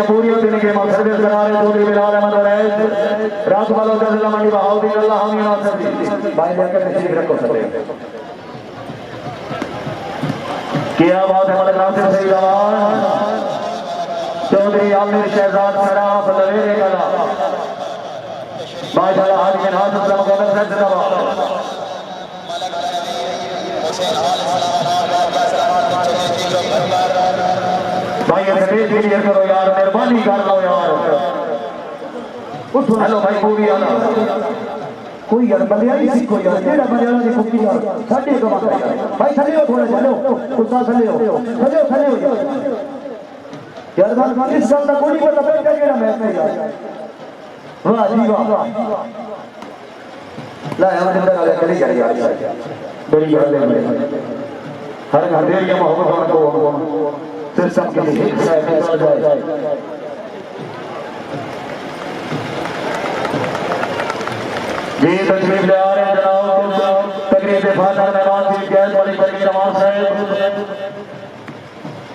पूरी होती के सर्विस करा रहे चौधरी बिलाल अहमद वैद रात वालों का मंडी बहाउद्दीन अल्लाह हामी नासर जी भाई लेकर तशरीफ रखो सके क्या बात है मलिक नासिर सही जवान चौधरी आमिर शहजाद शराफ लवेरे कला माशाल्लाह हाजी बिन हासिफ साहब को नजर जिंदाबाद भाई स्टेज क्लियर करो यार मेहरबानी कर लो यार उठो हेलो भाई पूरी आना कोई यार मलयाली सीखो यार जेड़ा मलयाली की कुकी यार साडे को बात यार भाई थले हो थोड़ा चलो कुत्ता थले हो यार बात इस साल का कोई नहीं पता बैठ जेड़ा मैच में यार वाह जी वाह ला यार जिंदा गाले चली जा यार बड़ी बात है हर घर दे ये मोहब्बत को फिर सब के लिए चल जाए ये तकरीब ले आ रहे हैं जनाब तकरीब फादर मेहमान की गैस वाली तकरीब नवाज साहब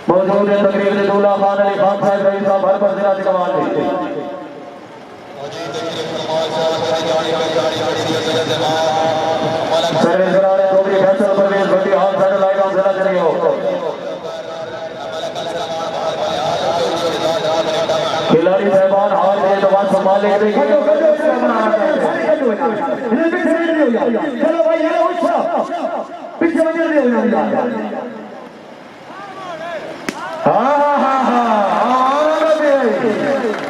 मौजूद है तकरीब दूल्हा खान अली खान साहब रईस साहब हर पर जिला से कमाल है सर्विस करा रहे चौधरी फैसल परवेज भट्टी हाल साइड लाइट ऑन जिला चलिए हो खिलाड़ी साहबान हार गए तो बात संभाल ले चलो भाई ये पीछे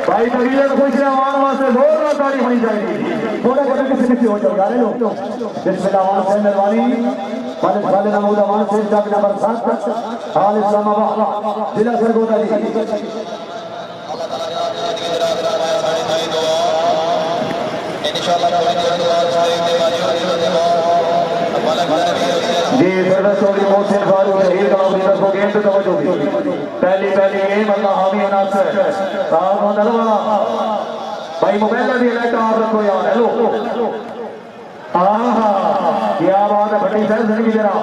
भाई तबीयत खुश रहमान वास्ते जोर ना ताली होनी चाहिए थोड़ा कदम किसी किसी हो जाओ यार लोग बिस्मिल्लाह से मेहरबानी मालिक खालिद महमूद अमान से स्टाफ नंबर 7 हाल इस्लामाबाद जिला सरगोदा जी जी सर्विस चौधरी मोहसिन फारूक शहीद कलाम को गेम पे तवज्जो पहली गेम अल्लाह हामी नासर साहब मोहतरमा भाई मोबाइल भी लाइट ऑफ रखो यार हेलो आहा क्या बात है भट्टी साहब जिंदगी जरा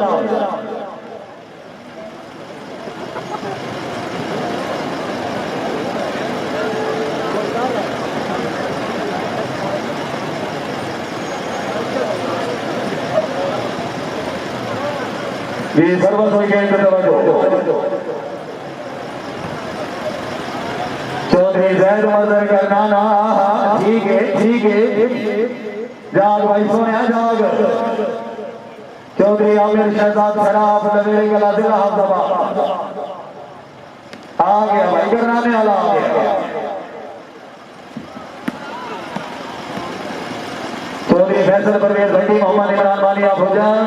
ये सर्वस हो गए चौधरी जैद मजर का नाना ठीक है जाग भाई सोने जाग चौधरी आमिर शहजाद शराफ लवेरे का लाजिला हफ्ता आ गया भाई करनाने वाला आ गया चौधरी फैसल परवेज भट्टी मोहम्मद इमरान मानिया फौजान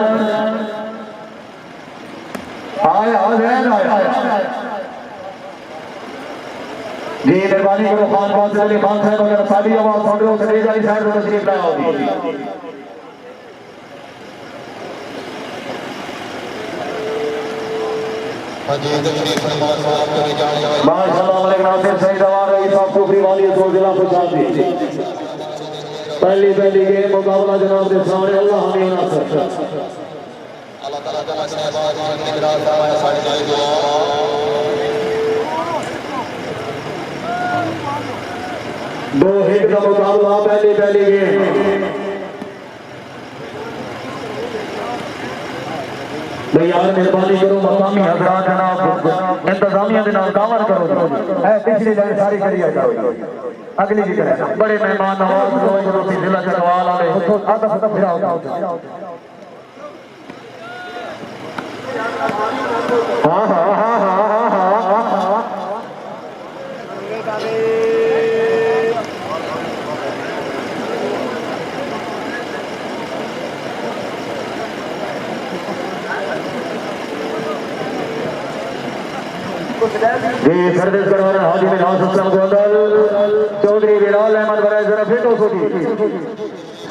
आया जी मेहरबानी करो खान फासिल अली खान साहब अगर सारी आवाज सुन रहे हो चले जाए साइड में तशरीफ लाया होगी माशाल्लाह मलिक नासिर सही दवार रही साहब कुफरी वाली को जिला पहुंचा दी पहली गेम मुकाबला जनाब के सामने अल्लाह हमें नासर अल्लाह ताला जमा शहबाज और निगरान फरमाए सारी जाए दुआ दो हिट का मुकाबला पहली गेम भाई यार मेहरबानी करो मकामी हजरात जनाब इंतजामिया के नाम कामर करो है पिछली लाइन सारी करी आ जाओ अगली की करें बड़े मेहमान नवाज लोग जिला चरवाल वाले आधा फटा फिराओ सर्विस करवा रहे हाजी बिन हासिफ गोंदल चौधरी बिलाल अहमद वैद जरा फिट हो सोची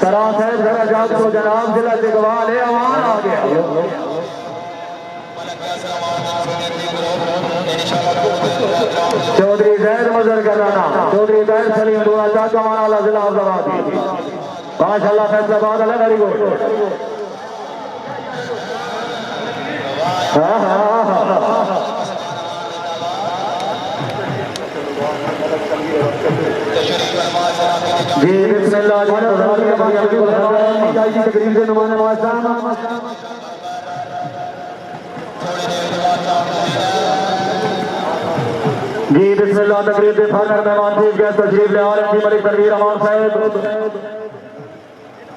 सरा साहब जरा जाग तो जनाब जिला जगवाल है आवान आ गया चौधरी जैद मजर का राना चौधरी जैद सलीम दुआ चाचा माना जिला अब्दुल्लाह माशाल्लाह फैसलाबाद अलग हरी गो हाँ जी बिस्मिल्लाह तकरीब से नुमान नवाज जी बिस्मिल्लाह तकरीब से फादर मेहमान चीफ गेस्ट तशरीफ ले आ रहे हैं जी मलिक तनवीर अमान साहब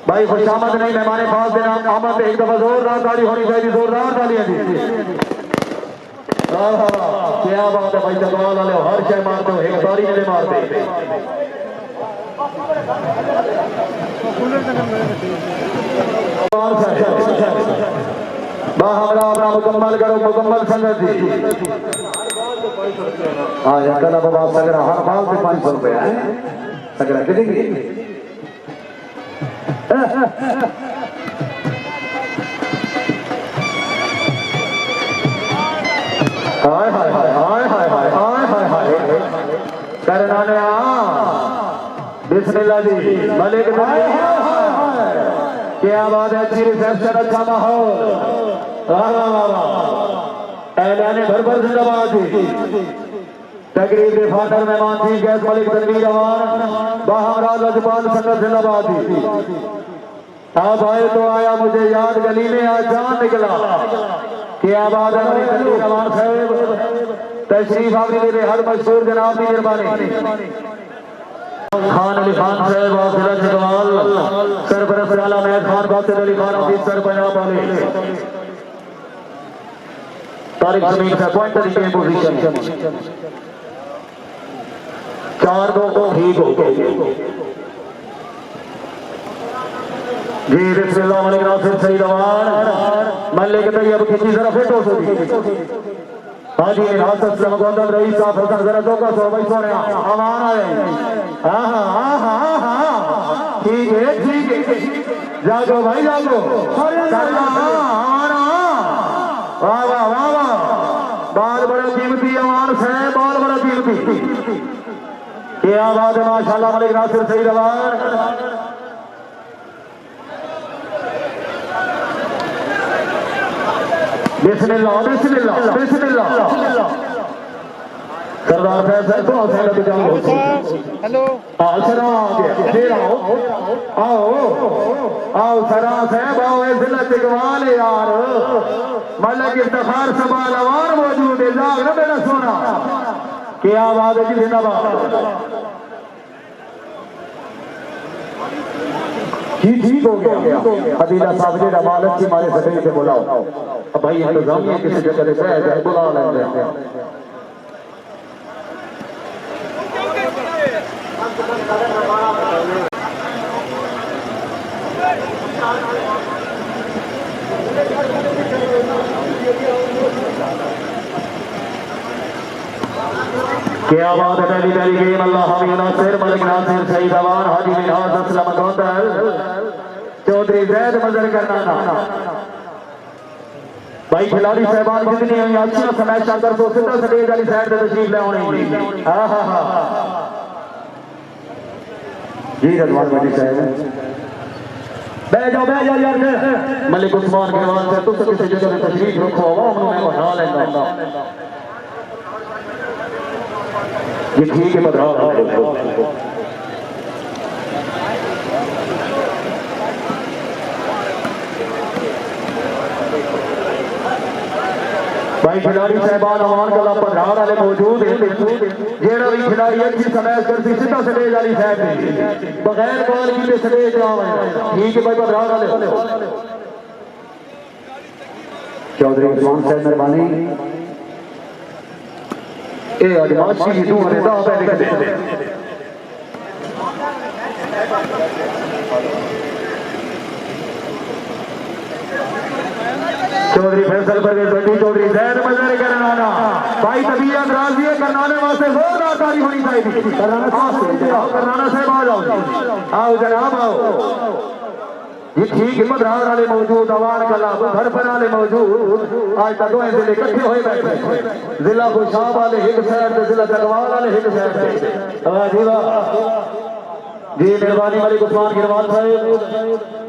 भाई खुशामद नहीं मेहमान खास देना आमद एक दफा जोरदार ताली होनी चाहिए जोरदार तालियां जी क्या बात है भाई जगवाल वाले हर शय मारते हो एक तारी नहीं मारते हमला अपना मुकम्मल करो मुकम्मल संगत जी हाँ यार कल बाबा सगरा हर बाल पे 500 रुपया है सगरा कितनी हाय हाय हाय हाय हाय हाय हाय हाय हाय करना ने बिस्मिल्लाह जी मलिक क्या बात है अच्छी रिसेप्शन अच्छा माहौल वाह वाह वाह ऐलाने भर भर जिंदाबाद जी तकरीब के फादर मेहमान थी गैस मलिक तनवीर अमान बाहमराज लजपाल संगत जिंदाबाद जी आप आए तो आया मुझे याद गली में आज जान निकला क्या बात है मलिक तनवीर अमान साहब तशरीफ आपने मेरे हर मशहूर जनाब की मेहरबानी खान अली खान साहब वासिला जगवाल सरपरस्त आला महल खान बासिल अली खान ऑफिसर पंजाब वाले तारिक जमीन से पॉइंटर की पोजीशन 4-2 ठीक हो गए जी बिस्मिल्लाह मलिक नासिर सईद अमान मल्लिक तैयब किसी जरा फिट हो सकी हाजी हासद से मुकद्दम रईस साहब हसन जरा दो का सो भाई सोने अमान आए हां हां हां हां ठीक है जागो भाई जागो करना वाह वाह वाह वाह बाल बड़ा कीमती अमान से बाल बड़ा कीमती क्या बात है माशाल्लाह मलिक नासिर सईद अमान बिस्मिल्लाह बिस्मिल्लाह बिस्मिल्लाह सरदार साहब को हौसला लग जाओ हेलो सरा आ गया फिर आओ आओ सरा साहब आओ जिला इकबाल यार मलक इफ्तिखार सबाल अवान मौजूद है जाग ना मेरा सोना क्या बात है जी जिंदाबाद ठीक हो गया अदीला साहब जी मालक की मारे सदे से बुलाओ अब भाई इंतजामिया किसी जगह से बुला लेंगे क्या बात है पहली गेम अल्लाह हामी नासिर मलिक नासिर सईद अमान हाजी मिनहाज असलम गोंदल चौधरी जैद मजर करना भाई खिलाड़ी साहबान जितनी अच्छी समैश कर तो सीधा स्टेज वाली साइड से तशरीफ ले आने जी रजवान भाई साहब बह जाओ यार मलिक उस्मान के बाद से तुम किसी जगह तशरीफ रखो मैं बढ़ा लेंदा ये ठीक है बता भाई खिलाड़ी साहबान अमान कला पधार वाले मौजूद है जेड़ा भी खिलाड़ी अच्छी समय करती सीधा स्टेज वाली साइड बगैर बॉल की स्टेज ठीक है भाई पधार वाले चौधरी उस्मान साहब मेहरबानी ए आदिवासी हिंदू ने दा पे लिख दे चौधरी फैसल पर बड़ी चौधरी जैद मजर करनाना भाई तबीयत राजी करनाने वास्ते जोरदार ताली होनी चाहिए करनाना साहब आ जाओ आओ जनाब आओ ये ठीक है मदरार वाले मौजूद अवान कला घर पर वाले मौजूद आज तक दो जिले इकट्ठे हुए बैठे जिला गुशाब वाले एक साइड से जिला गढ़वाल वाले एक साइड से जी मेहरबानी मलिक उस्मान गिरवाल साहब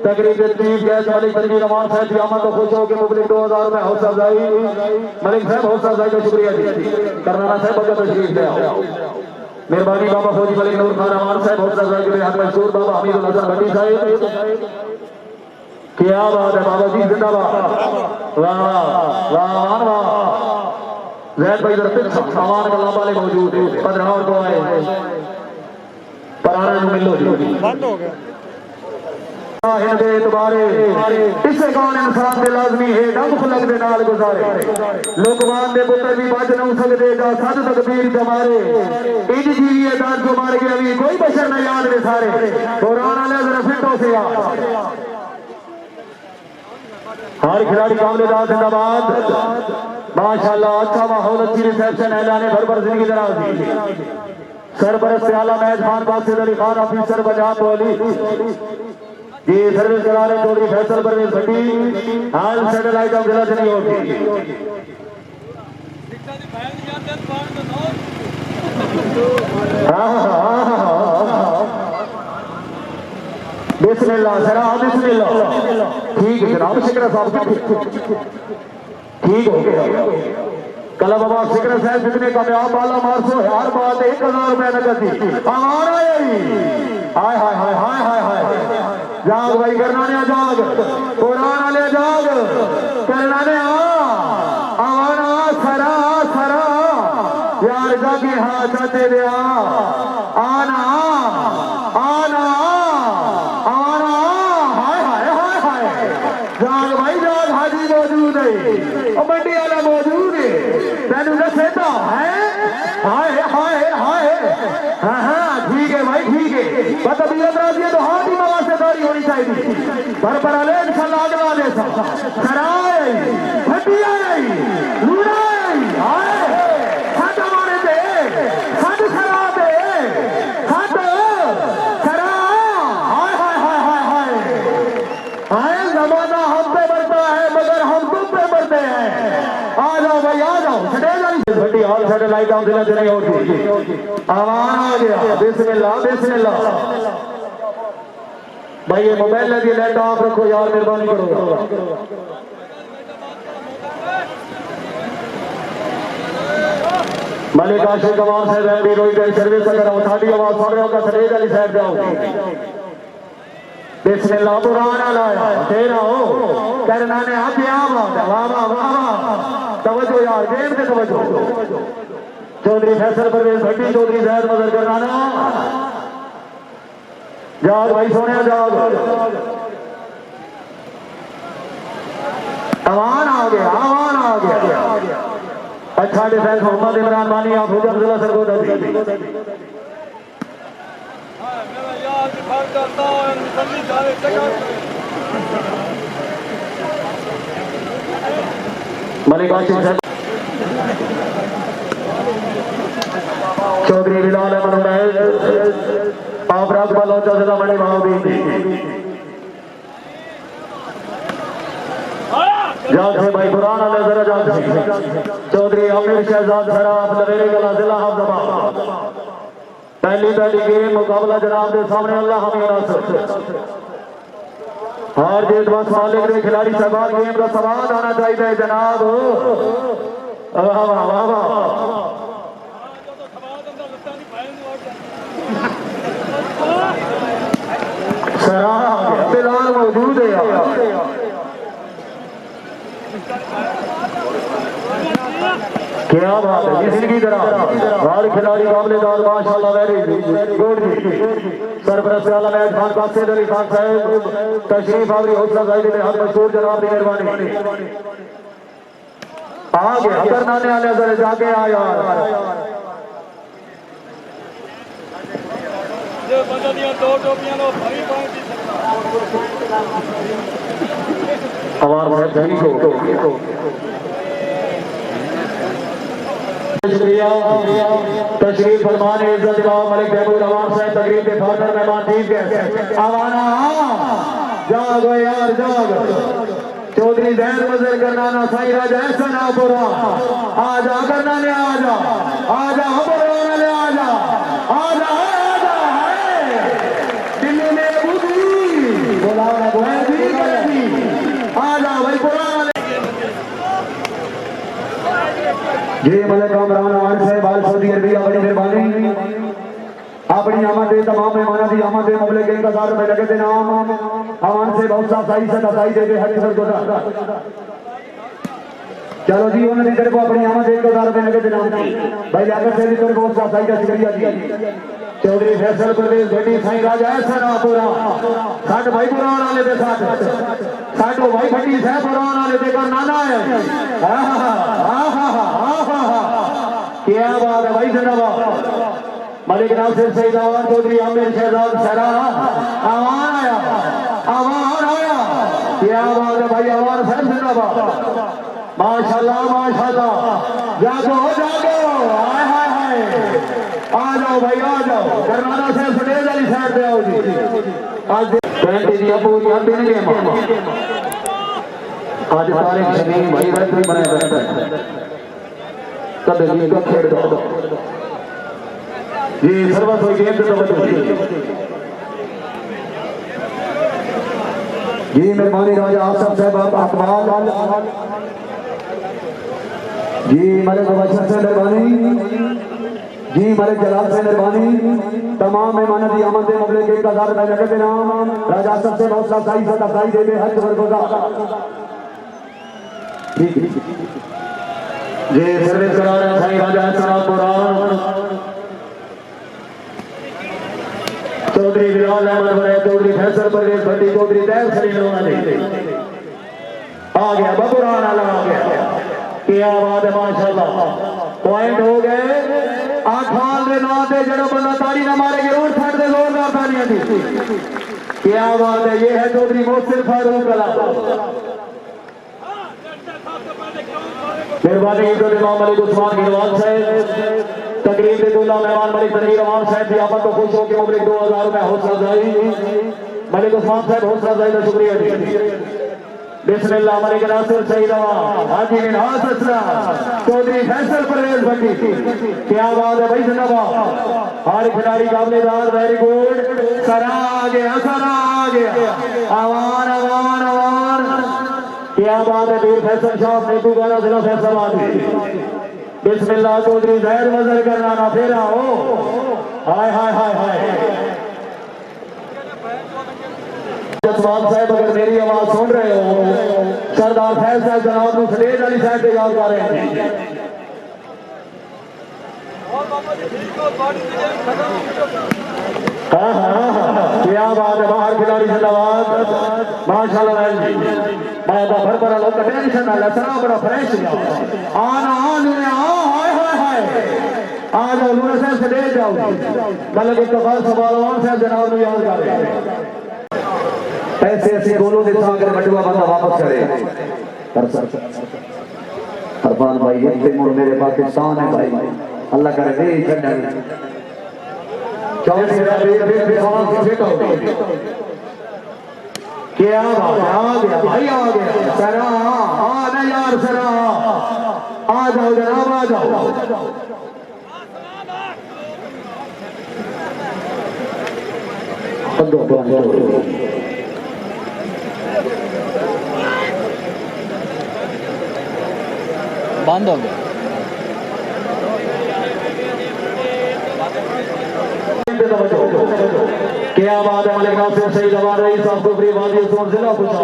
तकरीब चीफ गेस्ट मलिक तनवीर अमान साहब की आमद को खुश होकर मुबलिक 2000 रुपए हौसला अफजाई मलिक साहब हौसला अफजाई का शुक्रिया जी करनाना साहब अगर तशरीफ ले आओ मेहरबानी बाबा फौजी मलिक नूर खान अमान साहब बहुत साहब के हाथ मशहूर बाबा हमीदुल हसन भट्टी साहब क्या बात है बाबा जी जिंदाबाद वाह वाह वाह जैद भाई दरपिन सामान का लाभ वाले मौजूद है 15 और को आए पराना मिलो जी बंद हो गया इसे कौन इंसान के लाजमी है डंग फलक दे नाल गुजारे लोकमान दे पुत्र भी बच नहीं सकते जा सद तकबीर जमारे इंज जीवी दान जो मार गया भी कोई बशर न याद में सारे कुरान वाले जरा फिटो से हर खिलाड़ी कामलेदार जिंदाबाद माशाल्लाह अच्छा माहौल अच्छी रिसेप्शन ऐलान भर जिंदगी दराज सरपरस्त आला मेजबान बासिर अली खान ऑफिसर पंजाब पुलिस जी सर्विस करा रहे चौधरी फैसल परवेज भट्टी हाल सैटेलाइट ऑफ जिला नहीं होगी बिस्मिल्लाह सरा बिस्मिल्लाह ठीक है जनाब शिकरा साहब ठीक हो गया कला बाबा शिकरा साहब जितने कामयाब वाला मारसो हर बात 1000 रुपया नकद दी हमारा हाय हाय हाय हाय हाय हाय जाग भाई करना ने जाग कुरान वाले जाग करना ने आवाना सरा सरा यार जागे हाँ चाहते दिया आना आना आना हाय हाय हाय हाय जाग भाई जाग हाजी मौजूद है और बंडी वाला मौजूद है तेन दसेता है हाय हाय हाय हाँ हाँ ठीक है भाई ठीक है बतबीयत राजी है तो हाथ ही बाबा से दौरी होनी चाहिए पर अले इंशाल्लाह आजमा दे सब सराय भटिया नहीं लूना नहीं हाय हाथ हमारे दे हाथ सरा दे हाथ सरा हाय हाय हाय हाय हाय हाय जमाना हम पे बढ़ता है मगर हम तुम पे बढ़ते हैं आ जाओ भाई आ जाओ भट्टी हाल सैटेलाइट ऑफ जिला नहीं होती आवाज आ गया बिस्मिल्लाह बिस्मिल्लाह भाई ये मोबाइल लगी नेट ऑफ रखो यार मेहरबानी करो मलिक आशिक कमाल साहब एमडी रोहित सर्विस अगर उठाती आवाज सुन रहे हो सरेज अली साहब जाओ बिस्मिल्लाह पुराना लाया तेरा हो करना ने आप वाह वाह वाह तवज्जो यार गेम पे तवज्जो चौधरी फैसल परवेज भट्टी चौधरी जैद मदर करना जाग भाई सोने जाग आवान आ गया अच्छा डिफेंस मोहम्मद इमरान मानी आप हुजूर जिला सरगोदा मलिक आशिक चौधरी बिलाल अहमद महल आप राजपाल जिला मंडी महावीर जाग से भाई पुराना नजर जाग से चौधरी अमीर शहजाद सराफ लवेरे गला जिला हफ्जाबाद पहली गेम मुकाबला जनाब के सामने अल्लाह हमें हार जीत बस मालिक के खिलाड़ी साहबान गेम का स्वाद आना चाहिए जनाब वाह वाह वाह बिलाल मौजूद है क्या बात है जिसकी तरह हर खिलाड़ी मामलेदार माशाल्लाह वेरी गुड सरपरस्त आला मेजबान कासिद अली खान साहब तशरीफ आवरी हौसला जाहिर में हर मशहूर जनाब की मेहरबानी आ गया करना ने आने जरा जाके आ यार बंदा दिया दो टोपियां लो भाई पहुंच हमार बहुत ठीक हो तशरीफ फरमान इज्जत इमाम मलिक महबूब अवाम साहब तकरीब के फादर मेहमान ठीक है आवाना जागो यार जाग चौधरी जैन मजर करना ना साई राजा ऐसा ना बुरा आजा करना ने आजा आजा बुरा ने आजा आजा दिल्ली में बुद्धि बोला आजा भाई पुराना जी मलिक कामरान साहब बाल सऊदी अरबिया बड़ी मेहरबानी अपनी आमद तमाम मेहमानों की आमद मुबले के इंतजार में लगे थे नाम आवान से बहुत सा सही से दसाई दे हर किस्म को चलो जी उन्होंने तेरे को अपनी आमद 1000 रुपए लगे थे नाम भाई लियाकत से भी तेरे को बहुत सा सही का शुक्रिया दिया चौधरी फैसल प्रदेश बेटी साईं राजा ऐसा ना पूरा साठ भाई पुराण वाले के साथ साठो भाई भट्टी साहब पुराण वाले के का नाना है क्या बात है भाई जनाब मलिक नासिर सईद आवान चौधरी आमिर शहजाद सहरा आवान आया क्या बात है भाई आवान साहब जिंदाबाद माशाल्लाह जागो हाय हाय हाय आ जाओ भाई आ जाओ करनाना से स्टेज वाली साइड पे आओ जी आज 20 दी पूरी दिन गेम आज तारिक शमीम भाई रेफरी बने बैठे कदे लीग खेल दो जी सर्वस हो गेम तो तवज्जो जी मेहरबानी राजा आसफ साहब अकबाल जी मलिक मुबशर से मेहरबानी जी मलिक जलाल से मेहरबानी तमाम मेहमान की आमद मुबले के 1000 रुपए लगे थे नाम राजा सबसे हौसला साई से दसाई दे हज वर्गोदा ठीक जी सर्विस करा रहे हैं साईं राजा सलाम पुराण चौधरी बिलाल अहमद बने चौधरी फैसल परवेज भट्टी चौधरी तैयब सलीम वाले आ गया बबुरान वाला आ गया क्या बात है माशाल्लाह पॉइंट हो गए आठाल दे नाम पे जड़ा बंदा ताड़ी ना मारे रोड साइड दे जोरदार तालियां दी क्या बात है ये है चौधरी मोहसिन फारूक अला मेहरबानी तो इमाम मलिक उस्मान गिरवाल साहब तकरीब के दूल्हा मेहमान मलिक तनवीर अमान साहब जी आप तो खुश हो के मुबलिक 2000 रुपए हौसला अफजाई मलिक उस्मान साहब हौसला अफजाई का शुक्रिया जी बिस्मिल्लाह मलिक नासिर सईद हाजी मिनहास असलम चौधरी फैसल परवेज भट्टी क्या बात है भाई जिंदाबाद हर खिलाड़ी काबिलेदार वेरी गुड सरा आ गया आवान क्या बात है वीर फैसल शाह नेतू गाना जिला फैसलाबाद बिस्मिल्लाह चौधरी जहर मजर करना ना फेरा हो हाय हाय हाय हाय जसवाल साहब अगर मेरी आवाज सुन रहे हो सरदार फैज साहब जनाब को स्टेज वाली साइड पे याद कर रहे हैं क्या बात है बाहर खिलाड़ी जिंदाबाद माशाल्लाह जी मैं तो भर भरा लोग टेंशन ना लसना बड़ा फ्रेश आना हाय हाय हाय आ जाओ लूना साहब स्टेज जाओ मतलब इत्तफाक सवाल साहब जनाब को याद कर रहे हैं पैसे ऐसे बोलो देता अगर बटुआ बंदा वापस करे अरफान भाई इतने मुड़ मेरे पाकिस्तान है भाई अल्लाह करे दे छड्डा चौधरी क्या आ गया भाई आ गया सरा आ ना यार सरा आ जाओ जनाब आ जाओ बंद हो गया क्या बात है मलिक नासिर सईद अवान रईस साहब को फ्री वादी जोन जिला खुशा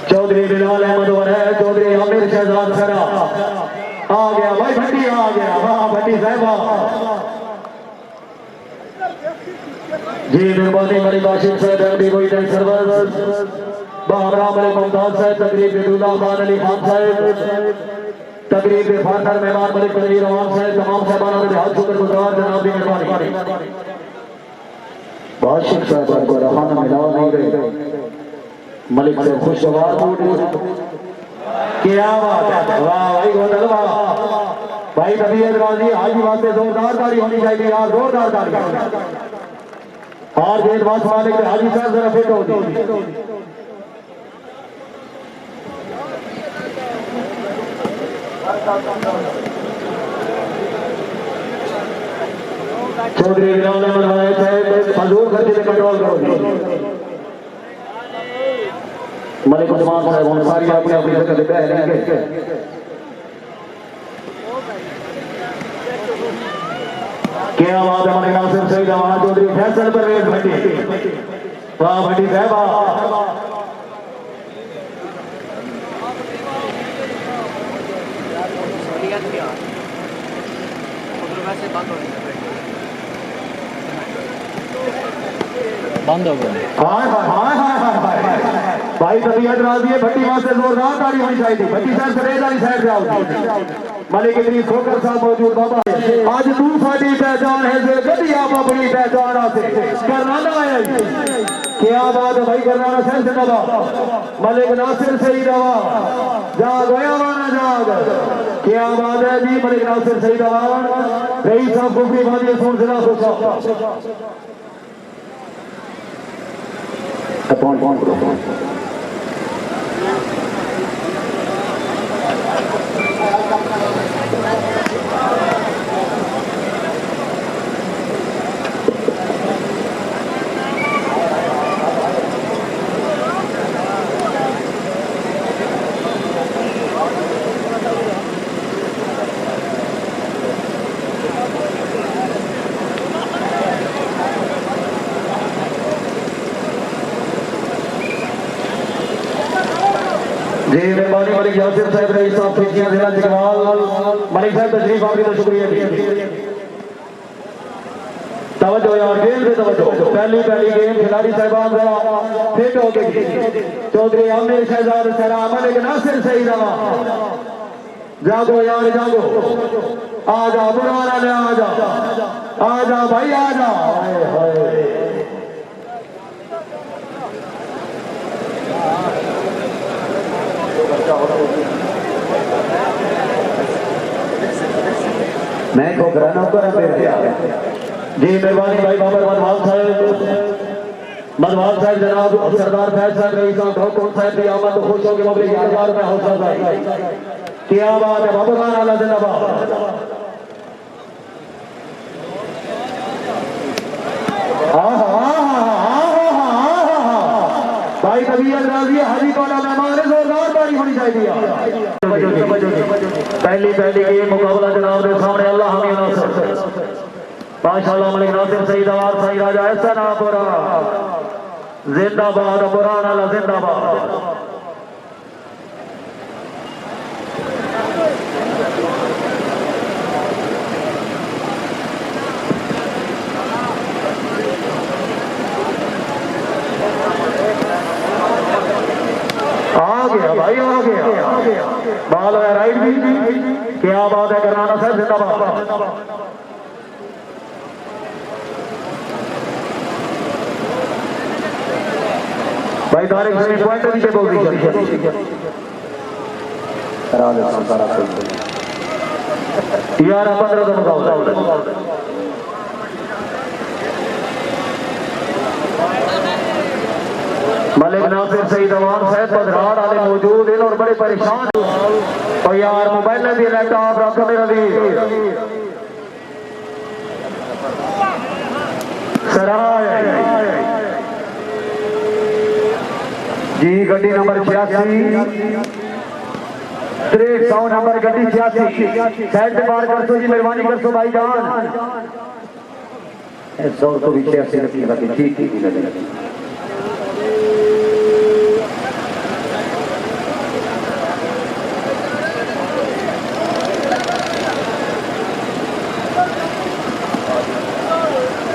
चौधरी बिलाल अहमद है चौधरी आमिर शहजाद सरा आ गया भाई भट्टी आ गया वाह भट्टी साहब जी मेहरबानी मलिक आशिफ साहब एमडी कोई टेंशन सर्वर बाबरा मलिक मुमताज साहब तकरीब बिदुल्ला खान अली खान साहब तकरीब फादर मेहमान मलिक तनवीर अमान साहब तमाम साहबाना के हाथ शुक्रगुजार जनाब की मेहरबानी बादशाह साहब को रहाना मिला नहीं गए मलिक से खुशगवार क्या बात है वाह भाई गोदल वाह भाई तबीयत राजी हाजी वास्ते जोरदार ताली होनी चाहिए यार जोरदार ताली और गेंदबाज मालिक हाजी साहब जरा फिट हो चौधरी ग्राम ने मनवाए थे फजूल खर्चे पे कंट्रोल करो मलिक उस्मान साहब हम सारी अपनी अपनी जगह पे रहेंगे क्या बात है मलिक नासिर सही जवान चौधरी फैसल परवेज भट्टी वाह भट्टी साहब बंद हो गए हाय हाय हाय हाय हाय हाय भाई तबीयत राजी है भट्टी वहां से जोरदार ताड़ी होनी चाहिए भट्टी साहब सरेज वाली साइड पे आओ मलिक इतनी खोकर साहब मौजूद बाबा आज तू साडी पहचान है जे कदी आप अपनी पहचान आसे करनाना आया क्या बात है भाई करनाना सही जिंदाबाद मलिक नासिर सही दवा जा गया माना जाग क्या बात है जी मलिक नासिर सही दवा रईस साहब कुफरी वादी सोन जिला सोचा कौन कौन करो जी मेहरबानी मलिक यासिर साहब रईस साहब खिचियां जिला जगवाल मलिक साहब तशरीफ आपकी तो शुक्रिया जी तवज्जो यार गेम पे तवज्जो पहली गेम खिलाड़ी साहबान जरा फिट हो गई चौधरी आमिर शहजाद सरा मलिक नासिर सही दवा जागो यार जागो आ जा बुराना ले आ जा भाई आ जा हाय हाय मैं ठोकरा नौकर जी मेहरबानी भाई बाबर मधवाल साहब जनाब सरदार फैज साहब रईस साहब कौन साहब की आमद खुश हो के मबली 1000 रुपए हौसला साहब क्या बात है बाबर खान आला जिंदाबाद भाई तबीयत राजी है हाजी कौला मेहमान है जोरदार ताड़ी होनी चाहिए पहली गेम मुकाबला जनाब के सामने अल्लाह हमी नासिर माशाअल्लाह मलिक नासिर सईद आवाज सही राजा ऐसा ना पूरा जिंदाबाद पुराना ला जिंदाबाद आ गया भाई आ गया बाल है राइट भी क्या बात है करनाना साहब जिंदाबाद भाई तारिक सही पॉइंट नीचे पोजीशन 11-15 का मुकाबला मलिक नासिर सईद अवान साहब पधराड़ वाले मौजूद हैं और बड़े परेशान और यार मोबाइल भी लैपटॉप रख मेरा भी सराय जी गड्डी नंबर 86 100 नंबर गड्डी 86 साइड पे पार कर दो जी मेहरबानी कर दो भाई जान 100 तो भी 86 रखिएगा ठीक लगेगा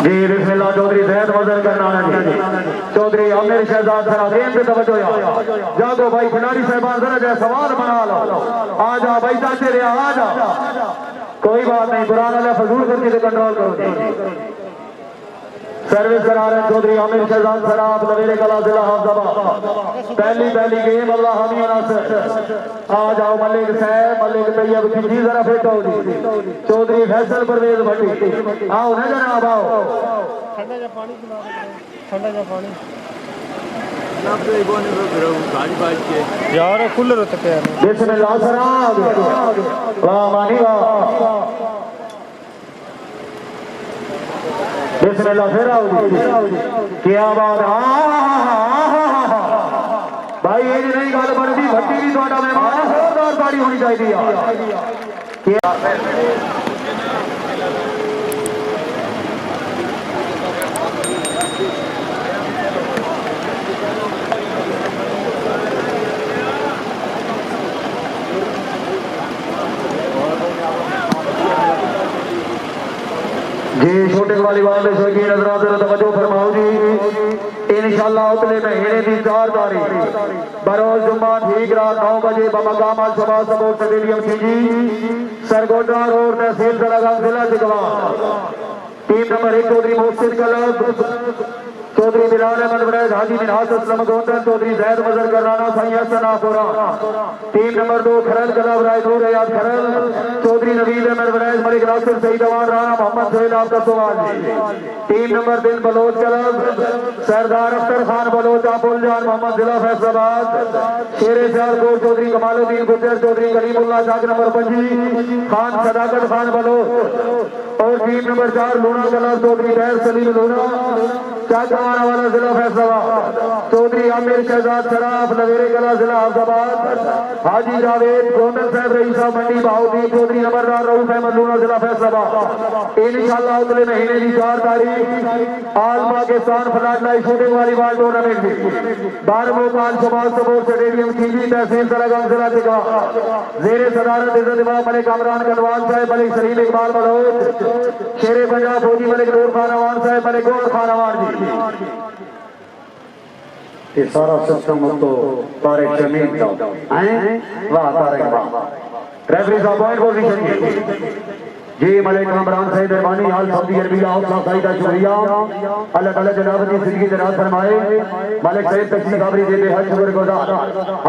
जी बिस्मिल्लाह चौधरी जैद वजन करना चौधरी आमिर शहजाद सरा गेम पे तवज्जो जागो भाई खिलाड़ी साहबान जरा जो सवाल बना लो आ जा भाई चाचे रे आ जा कोई बात नहीं पुराना फजूल करके कंट्रोल करो सर्विस करा रहे चौधरी आमिर शहजाद सरा नवेरे कला जिला हाफजाबाद पहली गेम अल्लाह हमी नासिर आ जाओ मलिक साहब मलिक तैयब की जरा फिट हो जी चौधरी फैसल परवेज भट्टी आओ ना जनाब आओ ठंडा जा पानी यार कूलर होते पे बिस्मिल्लाह सरा वाह मानी वाह बिस्मिल्लाह फिर आओ जी क्या बात भाई ये नहीं गल बनती भट्टी भी थोड़ा मेहमान जोरदार ताड़ी होनी चाहिए जी छोटे वाली बात की नजर तवज्जो फरमाओ जी इंशाअल्लाह उतले महीने की 4 तारीख बरोज जुम्मा ठीक रात 9 बजे बमकाम अल शबाब स्पोर्ट्स स्टेडियम जी सरगोदा रोड तहसील दलागंज जिला जगवार team number 1 Chaudhry Mohsin club Chaudhry Bilal Ahmed वरैज हाजी मिनहास असलम गोंदन चौधरी जैद मजर करनाना साईं हसन आफोरा team number 2 Kharal club Rai Noor याद खरल चौधरी नवीद अहमद वरैज मलिक नासिर सईद अवान राणा मोहम्मद सोहेल आपका सवाल टीम नंबर 3 बलोच क्लब सरदार अख्तर खान बलोच आपुल जान मोहम्मद जिला फैसलाबाद शेरे सियालकोट चौधरी कमालुद्दीन गुज्जर चौधरी कलीमुल्लाह जाग नंबर 25 खान सदाकत खान बलोच और team number 4 Luna club Chaudhary बैर सलीम लूना चाकवाना वाला जिला फैसलाबाद चौधरी आमिर शहजाद शराफ नवेरे कला जिला अहमदाबाद हाजी जावेद गोंदल साहब रईसा मंडी बहाउद्दीन चौधरी नंबरदार रऊफ अहमद लूना जिला फैसलाबाद इंशाअल्लाह अगले महीने की 4 तारीख all Pakistan flood light shooting volleyball tournament में 12 काल शबाब स्पोर्ट्स स्टेडियम खींची तहसील दलागंज जिला जगवार जेरे सदारत इज्जत इमाम मलिक अमरान कनवान साहब मलिक सलीम इकबाल बलोच शेरे पंजाब फौजी मलिक नूर खान अवान साहब मलिक गोल खान अवान जी ये सारा सिस्टम तो तारिक जमीन का हैं वाह तारिक वाह रेफरी साहब पॉइंट पोजीशन जी मलिक इमरान साहब मेहरबानी हाल सऊदी अरबिया हौसला अफजाई का शुक्रिया अल्लाह ताला जनाब की जिंदगी दराज फरमाए मलिक साहब तशरीफ आवरी दे हज शुक्रगुजार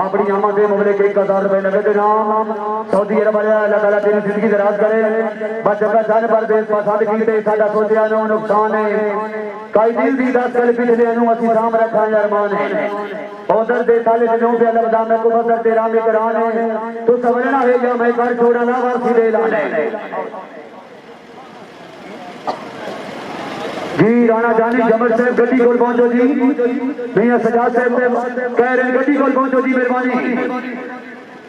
अपनी आमद मुबारक 1000 रुपए नगद नाम सऊदी अरब वाले अल्लाह ताला तेरी जिंदगी दराज करे बस जब जान पर देश पसंद कीते साडा सोचिया नो नुकसान है कई दिल दी 10 कल पिछले नु असि साम रखा अरमान है उधर दे ताले नो पे अल्लाह बदा मैं को बदर तेरा में करान है तू समझना है या मैं कर छोड़ा ना वासी दे लाने जी राणा जानी जमर साहब गड्डी कोल पहुंचो जी भैया सजाद साहब कह रहे गड्डी कोल पहुंचो जी मेहरबानी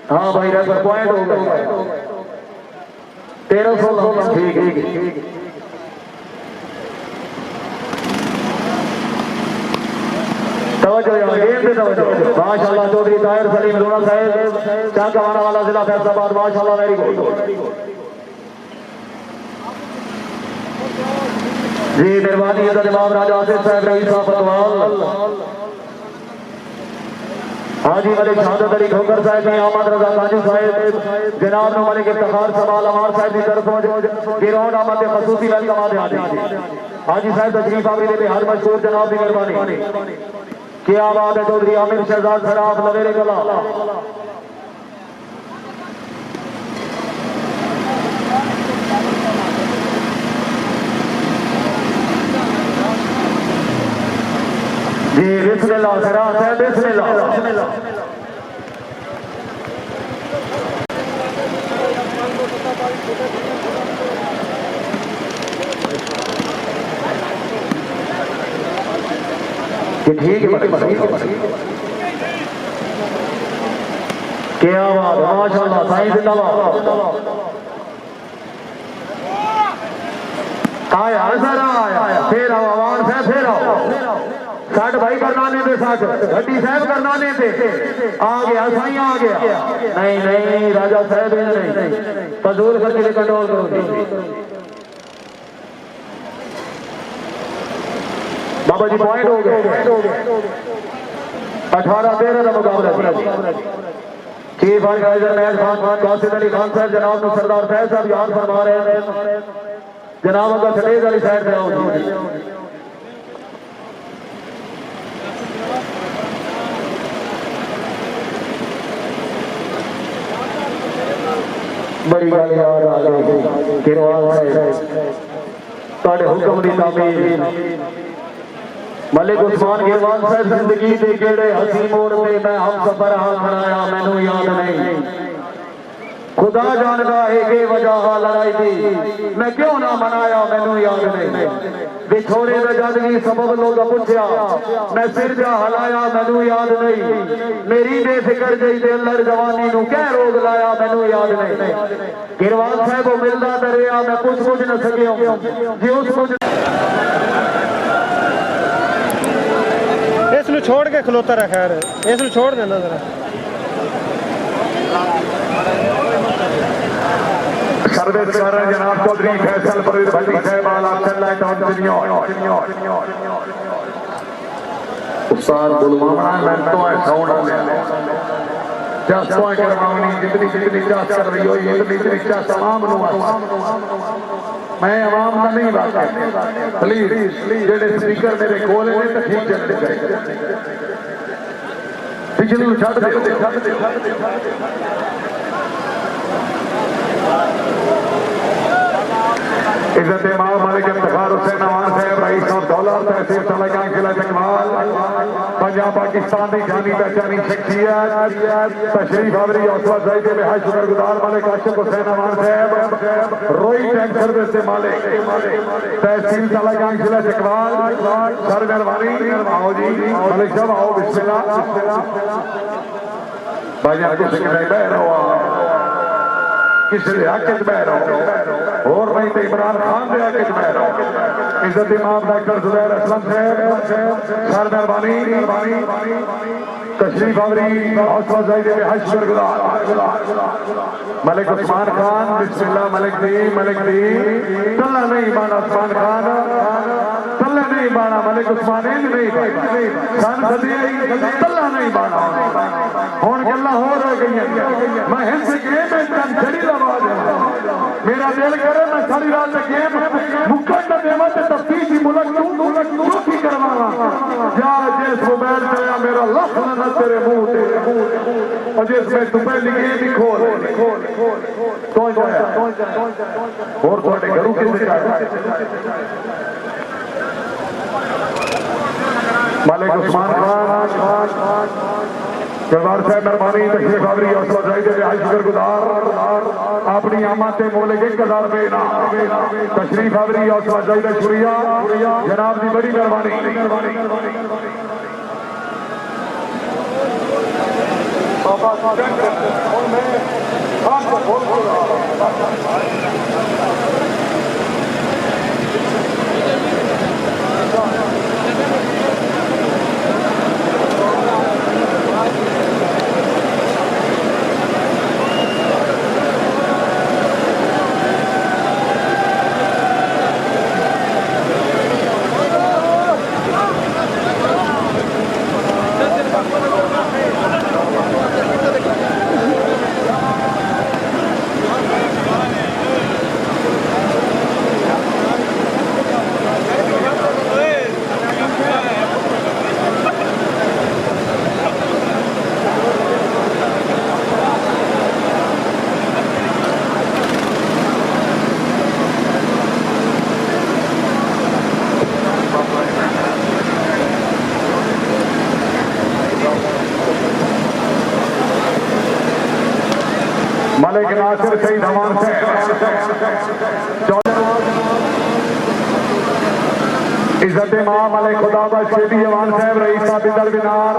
हाँ भाई रेफर पॉइंट हो गया 1316 ठीक तवज्जो यार गेम पे तवज्जो माशाल्लाह चौधरी ताहिर सलीम लोना साहब चाकवाना वाला जिला फैसलाबाद माशाल्लाह वेरी गुड जी मेहरबानी इधर इमाम राजा आसिफ साहब रईस फतवाल हाजी मलिक शहादत अली ठोकर साहब ने अहमद रजा काजी साहब जनाब नो मलिक इफ्तिखार सवाल अमार साहब की तरफों गिरोड अहमद खसूसी वेलकम आदे हाजी साहब तशरीफ आवरी दे हर मशहूर जनाब की मेहरबानी क्या बात है चौधरी आमिर शहजाद शराफ लवेरे कला जी बिस्मिल्लाह शराफ है बिस्मिल्लाह ठीक है क्या बात है माशाल्लाह साईं जिंदाबाद आया सारा आया फिर आओ आवान से फिर आओ साठ भाई करनाने थे साठ भट्टी साहब करनाने थे आ गया साईं आ गया नहीं नहीं राजा साहब नहीं फजूल करके कंट्रोल करो बाबा जी पॉइंट हो गए 18-13 का मुकाबला chief organiser match Khan Qasim Ali Khan sahab जनाब को सरदार फैज साहब याद फरमा रहे हैं जनाब का स्टेज वाली साइड पे आओ बड़ी गल याद आ गई गिरवाल साहब तुहाडे हुक्म दी तामीर मलिक उस्मान गिरवाल साहब जिंदगी के केड़े हसी मोड़ पे मैं हम सफर हाथ बनाया मैनू याद नहीं खुदा जानदा है कि वजह लड़ाई दी मैं क्यों ना मनाया मैनू याद नहीं विछोड़े का जद भी सबब लोग पूछया मैं सिर जा हलाया मैनू याद नहीं मेरी बेफिक्र जई दिल जवानी नू क्या रोग लाया मैनू याद नहीं गिरवाल साहब मिलदा दरिया मैं कुछ न सकिया जी उस कुछ इस छोड़ के खलोता रहा खैर इस छोड़ देना जरा सर्विस कर रहे जनाब चौधरी फैसल फरीद भट्टी साहब आला चल्ला टाउन सीनियर उस्ताद बुलवाना मैं तो है साउंड ले जस्ट पॉइंट करवानी जितनी चाह कर रही हो ये इतनी चाह तमाम नु मैं आवाम का नहीं बात करता प्लीज जेडे स्पीकर मेरे कोल ने तो ठीक चलते चाहिए पिछले छड़ दे इज्जत इमाम मालिक इफ्तिखार हुसैन अवान साहब रईस ऑफ दौलत तहसील तलगां जिला जगवाल पंजाब पाकिस्तान की जानी पहचानी शख्सियत तशरीफ आवरी हौसला अफजाई के बेहद शुक्रगुजार मालिक आशिक हुसैन अवान साहब रोई टैंक सर्विस के मालिक तहसील तलगां जिला जगवाल सर मेहरबानी आओ जी मालिक साहब आओ बिस्मिल्लाह भाईजान कुछ बह रहो किसी हक बह रहो और नहीं तो इमरान खान के हक बह रहो इज्जत इमाम डॉक्टर जुबैर असलम साहब सर मेहरबानी तशरीफ आवरी हौसला अफजाई के बेहद शुक्रगुजार मलिक उस्मान खान बिस्मिल्लाह मलिक दी तल्ला नहीं बाना उस्मान खान तल्ला नहीं बाना मलिक उस्मान नहीं सन सदी तल्ला नहीं बाना हुन गल्लां हो रह गई मैं हिंस गेम में जड़ी आवाज मेरा दिल करे मैं सारी रात गेम मुक्कड़ न देवा ते तफ्तीश ही मुल्क तू की करवावा या जिस मोबाइल चला मेरा लख न तेरे मुंह ते और जिसमें तू पहली गेम ही खोल कौन जाया और थोड़े घरों किसे मालिक उस्मान खान सरदार साहब मेहरबानी तशरीफ आवरी हौसला अफजाई के बेहद शुक्रगुजार अपनी आमद से मोल 1000 रुपए इनाम तशरीफ आवरी हौसला अफजाई का शुक्रिया जनाब की बड़ी मेहरबानी मलिक नासिर शहीद अवान इज्जत इमाम मलिक खुदाबख्श शेदी अवान साहब रईस बिदर बिनार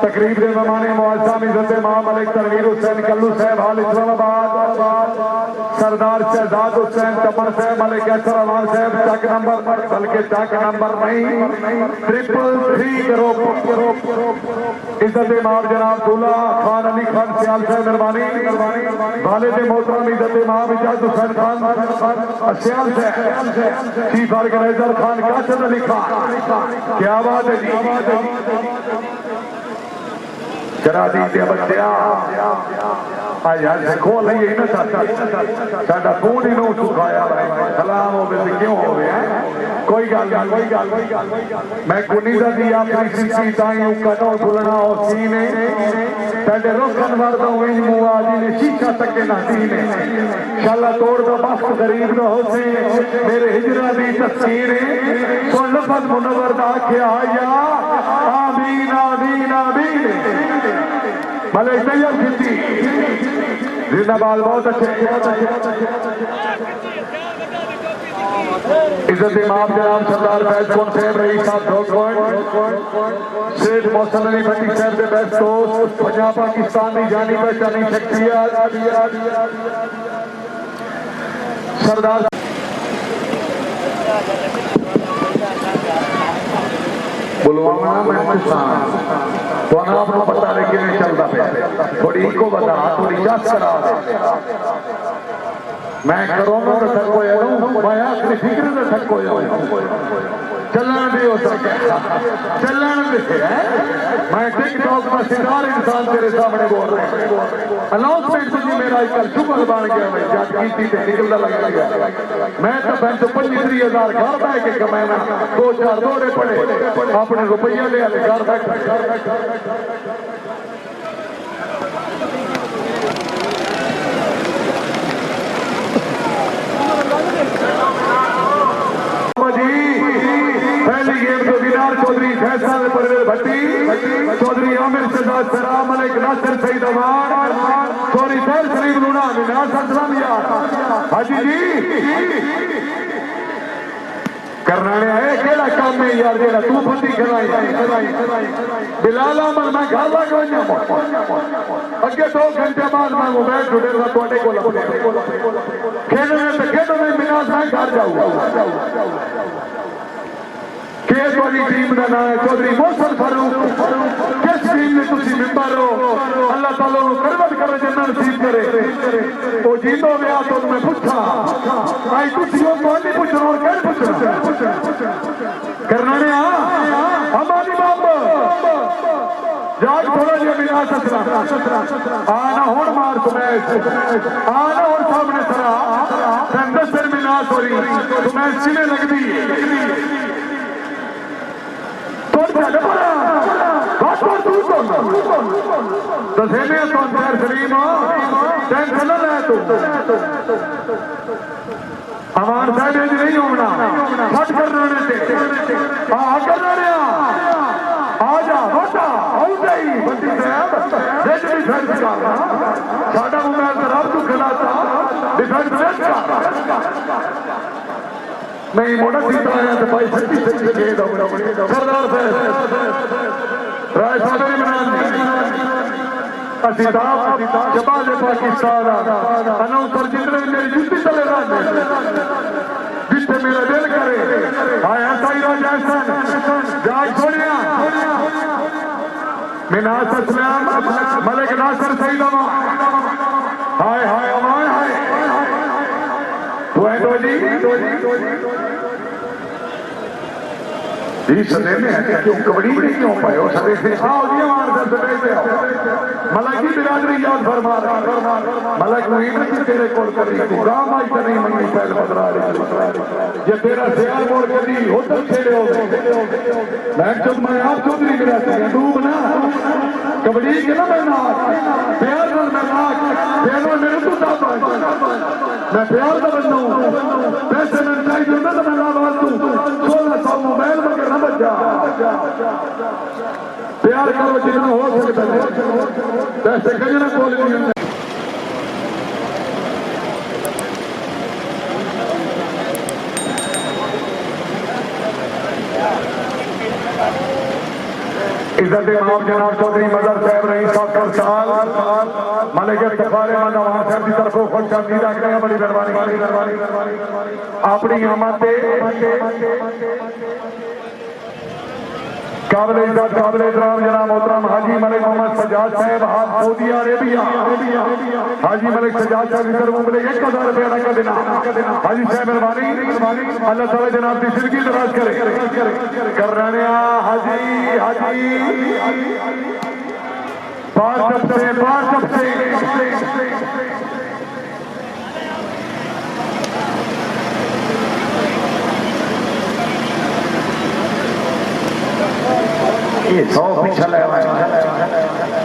तकरीब के मेहमान मुअज़्ज़म इज्जत इमाम मलिक तनवीर हुसैन कल्लू साहब हाल इस्लामाबाद सरदार शहजाद हुसैन तमन साहब मलिक कैसर अवान साहब चक नंबर बल्कि चक नंबर नहीं 333 ग्रुप इज्जत इमाम जनाब दूल्हा खान अली खान सियाल साहब मेहरबानी वालिद मोहतरम इज्जत इमाम इजाज हुसैन खान सियाल साहब चीफ ऑर्गेनाइजर खान कासिम अली खान क्या बात है जी जरा दी बच्चा आज यार देखो नहीं ना साडा खून ही नो सुखाया सलाम होवे ते क्यों होवे कोई गल मैं कुनी दा दी आखरी सिसी ताई कनो भुलना ओ सीने साडे रोकन वरदा होई मुआ जी ने शीशा तके ना सीने शाला तोड़ दा बख्त गरीब दा होसे मेरे हिजरा दी तस्वीर सो लफज मुनव्वर दा आखिया या आमीन आमीन आमीन भले तैयार की जिंदाबाद, बहुत अच्छे। इज्जत इमाम जनाब सरदार फैज कौन साहब रईस साहब शेख मोहसन अली भट्टी साहब के बेस्ट दोस्त, पंजाब पाकिस्तान की जानी पहचानी शख्सियत सरदार पुलवामा में तो आपको पता नहीं कि चलता पे थोड़ी इको बता, थोड़ी जांच करा। मैं कोरोना का थक हो मैं अपनी फिक्र का थक हो चलना भी हो सके, चलना भी मैं टिकटॉक में सितार इंसान तेरे सामने बोल रहे हैं। अनाउंसमेंट जी मेरा एक शुक्र बन गया, मैं जज की निकलता लग गया। मैं तो 25-30 हजार घर बैठ के कमाया, 2-4 दौरे पड़े अपने रुपया ले आए घर बैठ। पहली गेम के विनार चौधरी फैसला परवेज भट्टी, चौधरी आमिर शहजाद सरा, मलिक नासिर सईद अमान, चौधरी फैल शरीफ लूना विनार सलाम यार हाजी जी करना है केड़ा काम में यार जेड़ा तू बंदी कराई बिलाल अहमद मैं घर लग गया अगे 2 घंटे बाद मैं मोबाइल जुड़ेगा थोड़े को खेलने तो खेलो में मिनाज मैं घर जाऊंगा। केस वाली टीम का नाम है चौधरी मोहसन फारूक। किस टीम में तुम मेंबर हो, अल्लाह ताला करवट करे जिन्ना नसीब करे वो जीतो गया। तो मैं पूछा भाई तुम नहीं पूछना और क्या पूछना करना ने हमारी बाप जाग थोड़ा जिहा मिला ससरा आना होड़ मार तुम्हें आना और सामने सरा सिर मिनास हो रही तुम्हें सिने लगती टेंशन न ले तू अमान साहब नहीं होना फट करना आ जा बता बंदी साहब डिफेंस साडा मोबाइल तो रब तू खिलाता डिफेंस नहीं मोटा सीता आया तो भाई सच्ची सच्ची गेंद सरदार साहब राय साहब जबाज पाकिस्तान अनाउंसर जितने मेरी जुत्ती चले जिससे मेरा दिल करे हाय ऐसा ही राजा जाग छोड़िया मिनास असलम मलिक नासिर सईद हाय हाय अमान हाय जी सदे में क्यों कबड्डी नहीं क्यों पाए हो सदे से आओ जी मार दे सदे मलक की बिरादरी याद फरमा मलक मुहिम की तेरे कोल करी तू गांव आई तो नहीं मंगी पहल बदला ये तेरा सियार मोड़ करी होटल छेड़े हो मैं जब मैं आप चौधरी मेरा डूब ना कबड्डी के ना मैं ना प्यार में मैं नाक प्यार में मेरे तू दाब मैं प्यार का बंदा हूं पैसे में चाहिए ना तो मैं ना बात तू 1600 मोबाइल में न बच जा प्यार करो जितना हो सकता है पैसे कजरा बोल इज्जत इमाम जनाब चौधरी मदर साहब रईस साहब मलिक सफारे नवाज साहब की तरफ खुश आमदीद आखिर है बड़ी मेहरबानी अपनी आमद काबिल इज्जत काबिल एहतराम जनाब मोहतरम हाजी मलिक मोहम्मद सजाद साहब हाथ सऊदी अरेबिया हाजी मलिक सजाद साहब की तरफ 1000 रुपया का देना हाजी साहब मेहरबानी अल्लाह ताला जनाब की जिंदगी दराज करे कर रहे हाजी हाजी पार सबसे ये 100 पीछा लगा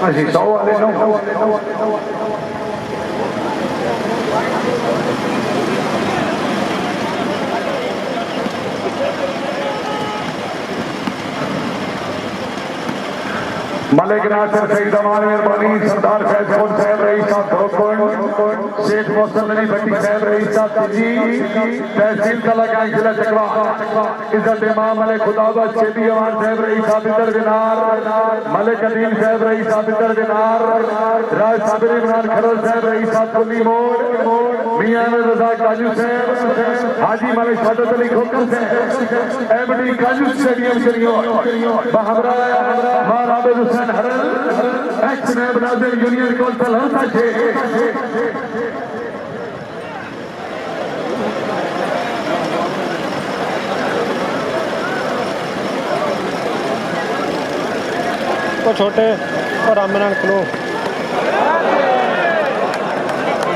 100 वाले मलिक नासिर सईद अमान मेहरबानी सरदार फैजपुर साहब रईस साहब शेख मोहसन अली भट्टी साहब रईस साहब जी तहसील तलका जिला चकवा इज्जत इमाम मलिक खुदाबत शेदी अमान साहब रईस साहब इधर दिनार मलिक अदीम साहब रईस साहब इधर दिनार राज साबिर इमरान खरल साहब रईस साहब कुली मोड़ मियां रजा काजू साहब हाजी मलिक सादत अली खोकर साहब एमडी काजू स्टेडियम चलियो बहबरा मार आबिद हुसैन हरल एक्स नायब नाज़िर यूनियन कौंसिल हंसा छे तो छोटे और आमनान खलो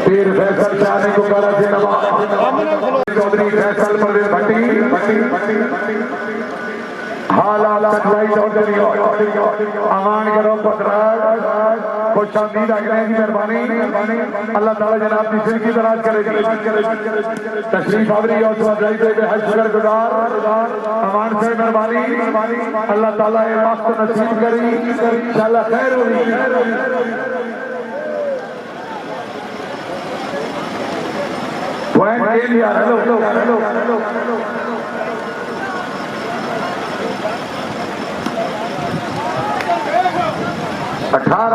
पीर फैसल शादी को करा से नवाब चौधरी फैसल परवेज भट्टी हालात सच्चाई चौधरी अमान करो पतराज खुश आमदीद आगने की मेहरबानी अल्लाह ताला जनाब की जिंदगी दराज करे तशरीफ आवरी और सवाई दे हज शुक्र गुजार अमान से मेहरबानी अल्लाह ताला ये वक्त नसीब करी इंशाअल्लाह खैर होगी पॉइंट के लिए हेलो 18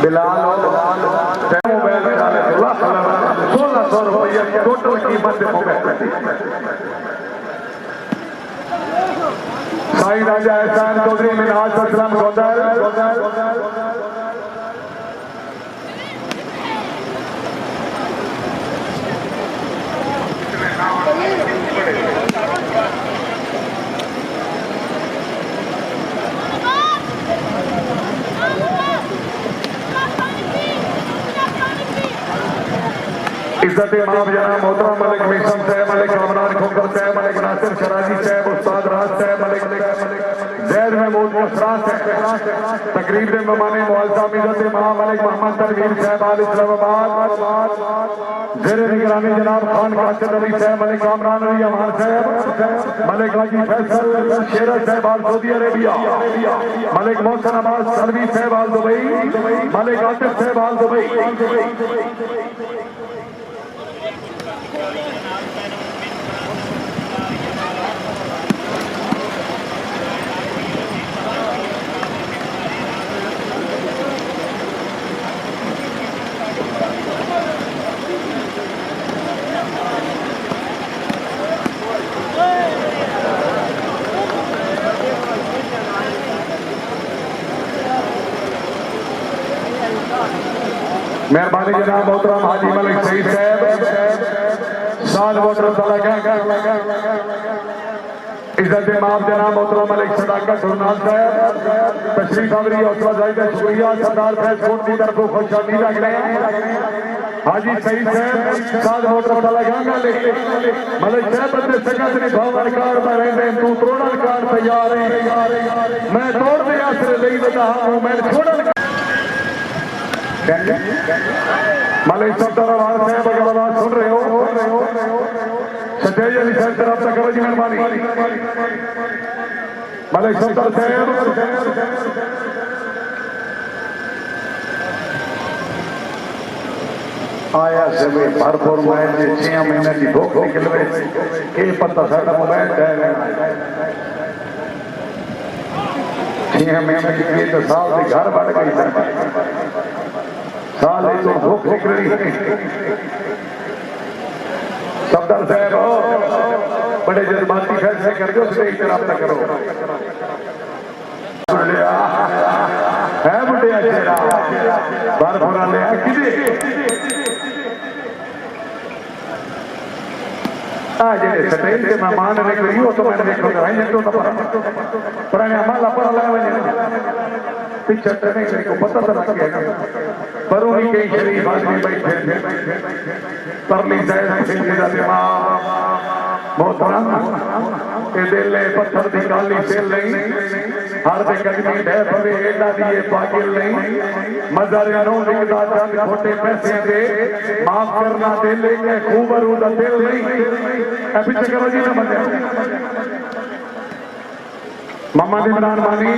बिलाल मोबाइल में डाले 1600 रुपये टोटल कीमत साईं राजा एहसान चौधरी मिनहाज असलम गोदर इज्जत इमाम जनाब मोहतरम मलिक मिशन साहब मलिक रमजान खोकर साहब मलिक नासिर शराजी साहब उस्ताद राज साहब मलिक जैद महमूद मुशराफ साहब तकरीब के मेहमान मुअज़्ज़म इज्जत इमाम मलिक मोहम्मद तनवीर साहब आल इस्लामाबाद ज़ेर निगरानी जनाब खान कासिद अली साहब मलिक कामरान अली अमान साहब मलिक हाजी फैसल शेर साहब आल सऊदी अरेबिया मलिक मोहसन अब्बास सलवी साहब आल दुबई मलिक आतिफ साहब आल दुबई मेहरबानी जनाब मोहतरम हाजी मलिक सईद साहब साल वोटर इज्जत इमाम जनाब मोहतरम मलिक सदाकत सुरनाल साहब तशरीफ आवरी हौसला जाहिद शुक्रिया सरदार फैजपुर की तरफ खुशामदी लग रहे हैं हाजी सईद साहब साल वोटर मलिक साहब बंदे सकत नहीं भावन कार में रहते तू तोड़न कार तैयार है मैं तोड़ दे आसरे ले बता हूं मैं छोड़न मलिक सफदर साहब अगर आवाज सुन रहे हो सतेज अली साहब तरफ तक करो जी मेहरबानी मलिक सफदर साहब आया से भरपूर मोबाइल के 6 महीने की भूख निकल रही के पता साडा मोबाइल है 6 महीने की तो साल के घर बढ़ गई साल तो भूख निकल रही सफदर साहब बड़े जज्बाती फैसले कर दो स्टेज पर रब्ता करो है बुढ़िया चेहरा बार भरा ले जेडे स्टेज के मेहमान ने करियो तो मैंने देखो है तो पुराने अमल पर लगा पीछे नहीं मेरे को पता तो लग गया पर उन्हीं के शरीफ आदमी बैठे परली साहब मोहतरम ए दिल पत्थर दी काली सेल नहीं हर दे गगनी ढह पवे एडा दिए पागिल नहीं मजर नो लिखदा चंद खोटे पैसे दे माफ करना दिल के खूबरू दा दिल नहीं ए पीछे करो जी ना बंदे मोहम्मद इमरान मानी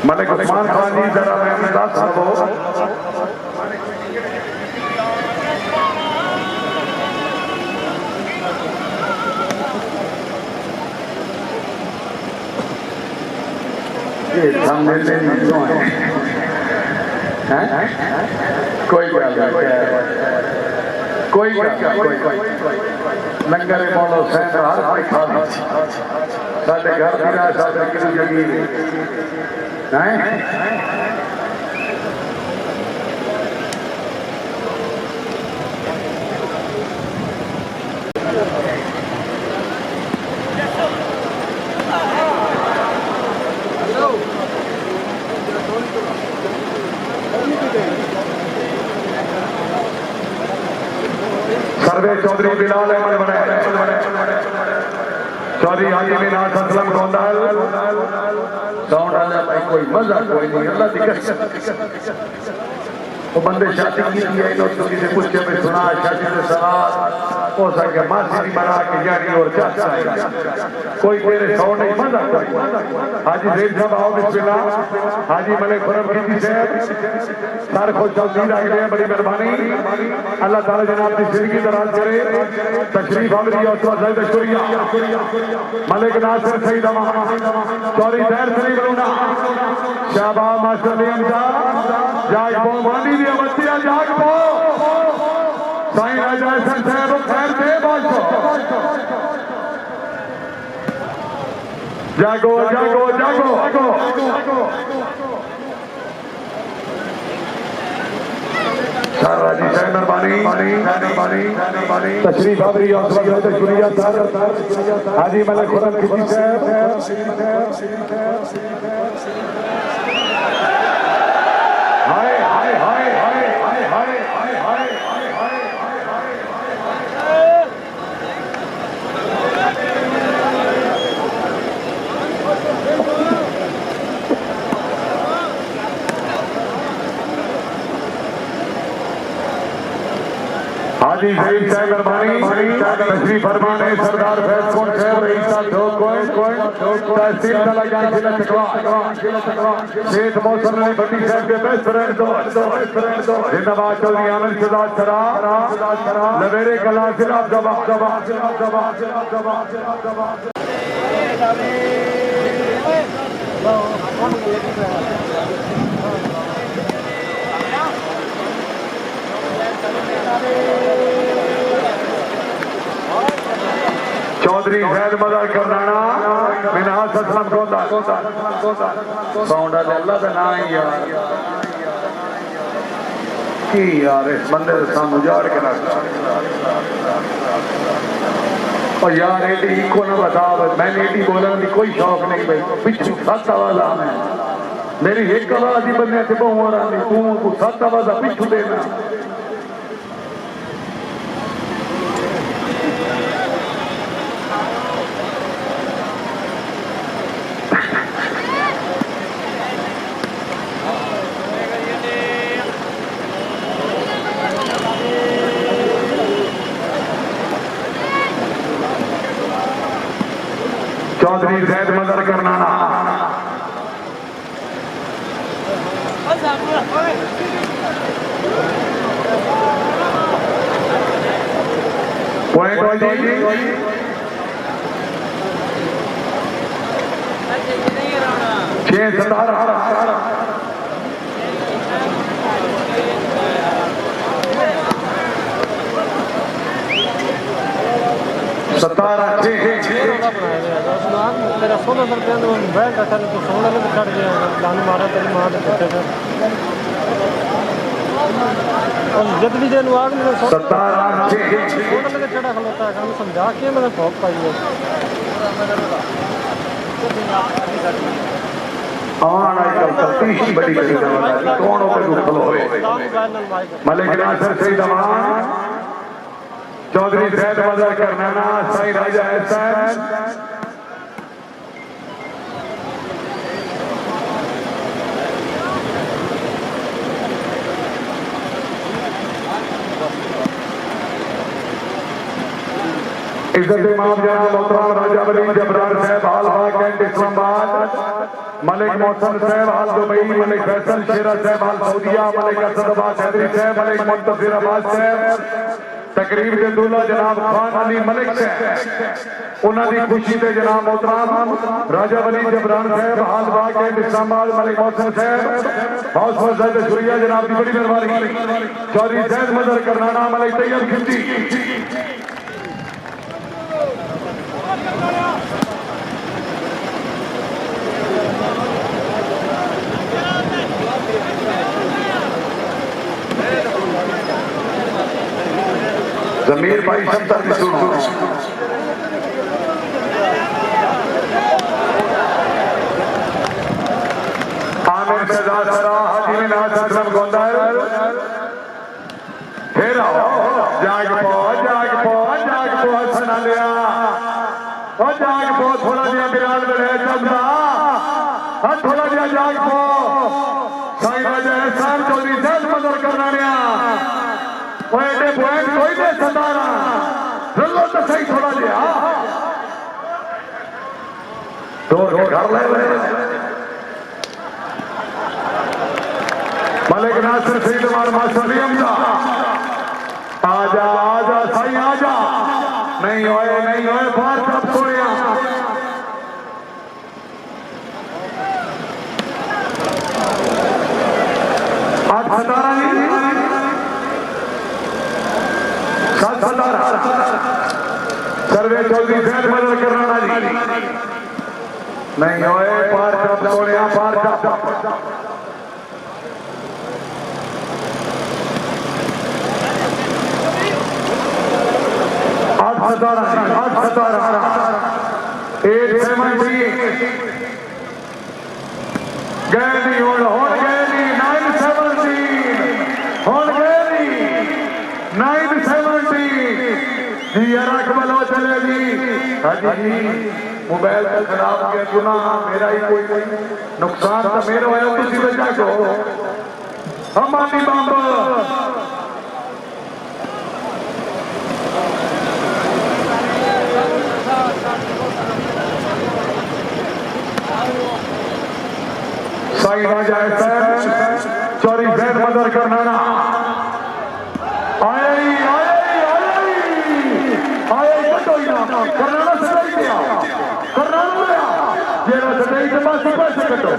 मलिक उस्मान खान जी जरा मेहमान साहब ये सामने से क्यों है कोई लंगर मौलो सैन हर कोई खा साढ़े घर भी रहा साढ़े किसी जगह सर्वे चौधरी बिलाल अहमद बने चौधरी हाजी मिनाज असलम गोंदल साउंड आ भाई कोई मजा कोई नहीं अल्लाह दी कसम वो बंदे शादी की है इन तो किसी पूछे में सुना शादी के सवाल हो सके मासी की बना के जानी और चाचा कोई तेरे साउंड नहीं मजा कोई हाजी जेब साहब आओ बिस्मिल्लाह हाजी मलिक खुरम की साहब सार को चौधरी रख रहे हैं बड़ी मेहरबानी अल्लाह ताला जनाब की जिंदगी दराज करे तशरीफ आमरी और सैयद शुक्रिया मलिक नासिर सईद चौधरी दैर शरीफ लूना शाहबाज मास्टर बेगम जाग पो मानी भी अवतिया जाग पो साईं राजा हसन साहब खैर दे बादशाह जागो जागो जागो सर राजी साहब मेहरबानी तशरीफ आवरी और सैयद शुक्रिया सर हाजी मलिक खुरम की साहब हाय हाय हाय हाय हाय हाय हाय हाय हाजी सईद साहब मेहरबानी तशरीफ फरमाने सरदार फैजकोट साहब रईसा दो कोई तहसील तलगा जिला चकवा शेख मौसम अली भट्टी साहब के बेस्ट फ्रेंड दो जिंदाबाद चौधरी आमिर शहजाद सरा लवेरे कला जिला दबा चौधरी जैद मदर करनाना मिनाज असलम गोंदा साउंड अल्लाह का नाम ही यार की यार इस बंदे से सामने उजाड़ के रख और यार एडी इको ना बता मैंने एडी बोलने की कोई शौक नहीं भाई पिछू 7 आवाज है मेरी एक आवाज ही बंदे से बहु हो रहा तू 7 आवाज पिछू देना चौधरी जैद मदर करनाना पॉइंट वाली सतारा तेरा 16 रुपये तो मोबाइल रखा तो 16 रुपये छड़ गया लाने मारा तेरी मां के पीछे से और जल्दी देन आग में 17 रुपये चढ़ा खलोता है काम समझा के मैंने भोग पाई है तफ्तीश बड़ी कौन मलिक नासिर सईद अमान चौधरी सैद मदर करनाना साईं राजा एहसान इज्जत इमाम जनाब मोहतरम राजा वली जबरान साहब हाल बाग कैंट इस्लामाबाद मलिक मोहसन साहब हाल दुबई मलिक फैसल शेरा साहब हाल सऊदिया मलिक असदबाद हैदरी साहब मलिक मुंतफिर अब्बास साहब तकरीब के दूल्हा जनाब खान अली मलिक साहब उन्होंने खुशी से जनाब मोहतरम राजा वली जबरान साहब हाल बाग कैंट इस्लामाबाद मलिक मोहसन साहब हाउस फजल शुरिया जनाब की बड़ी मेहरबानी चौधरी सैद मदर करनाना मलिक तैयब खिंची जमीर भाई शब्द सुनो आमिर शहजाद सरा हाजी मिनाज असलम गोंदर फिर आओ जाग पो हसन लिया और जाग पो थोड़ा दिया बिलाल बड़े चबदा और थोड़ा दिया जाग पो साईं राजा एहसान चौधरी सैद मदर करनानिया ओए पॉइंट कोई दे 17 रल्लो तो सही थोड़ा दिया तो घर ले मलिक नासिर सईद उमर माशरफी हमजा आजा साईं आजा नहीं होए बाहर सब सोनिया आज 17 सर्वे चौधरी सैद मदर करनाना जी नहीं होए पार सब सोनिया पार सब 870 गए नहीं हो गए नहीं 917 हो गए नहीं 917 जी रकबल हो चले जी हाजी मोबाइल का खराब किया गुनाह मेरा ही कोई नुकसान तो मेरा है तुसी बचा को हमारी बंब साईं राजा एहसान चौधरी सैद मदर करनाना आए कटोइना करनाना सदाई दिया करनाना लिया जेरा सदाई के पास पैसे कटो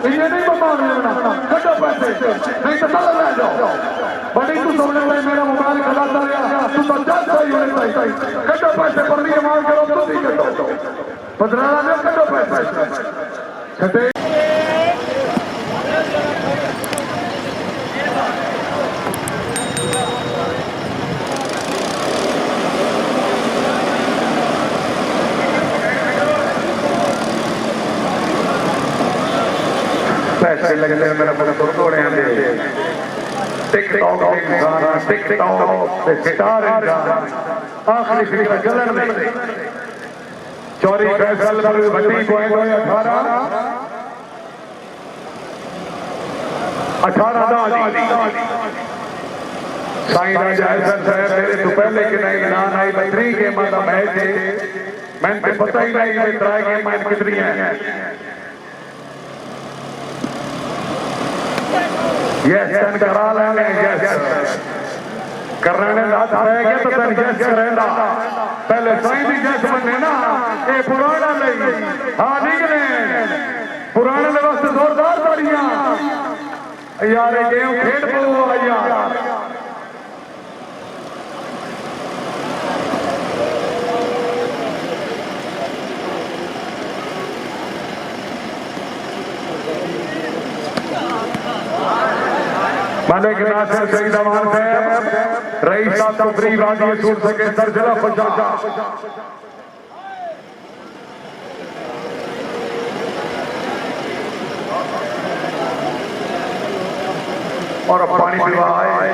इन्हें नहीं बता लेना कटो पैसे नहीं तो चला ले जाओ बड़ी तू सोने वाले मेरा मोबाइल खिलाता रहा तू तो जज सही होने चाहिए कटो पैसे पर नहीं मार करो तो नहीं कटो पदराना में कटो पैसे सदाई पैसे लगते हैं मेरा पूरा तोड़े हैं टिकटॉक स्टार आखिरी फिक्र चलन में चौरी फैसल भट्टी पॉइंट 18 साईं राजा एहसान साहब मेरे तो पहले के नहीं ना आई 3 गेम का मैच है मैंने पता ही नहीं ये 3 गेम मैच कितनी है यस तन करा लेने यस करने रात रह गया तो तन यस करेंदा पहले साईं दी यस बने ना ये पुराना नहीं हां निकले पुराने दे वास्ते जोरदार ताड़ियां यार ये गेम खेड पो यार मालिक नासिर सईद अमान साहब रईस साहब तफरी वादी सूर सके सर जिला खुशाका और पानी पिलवाए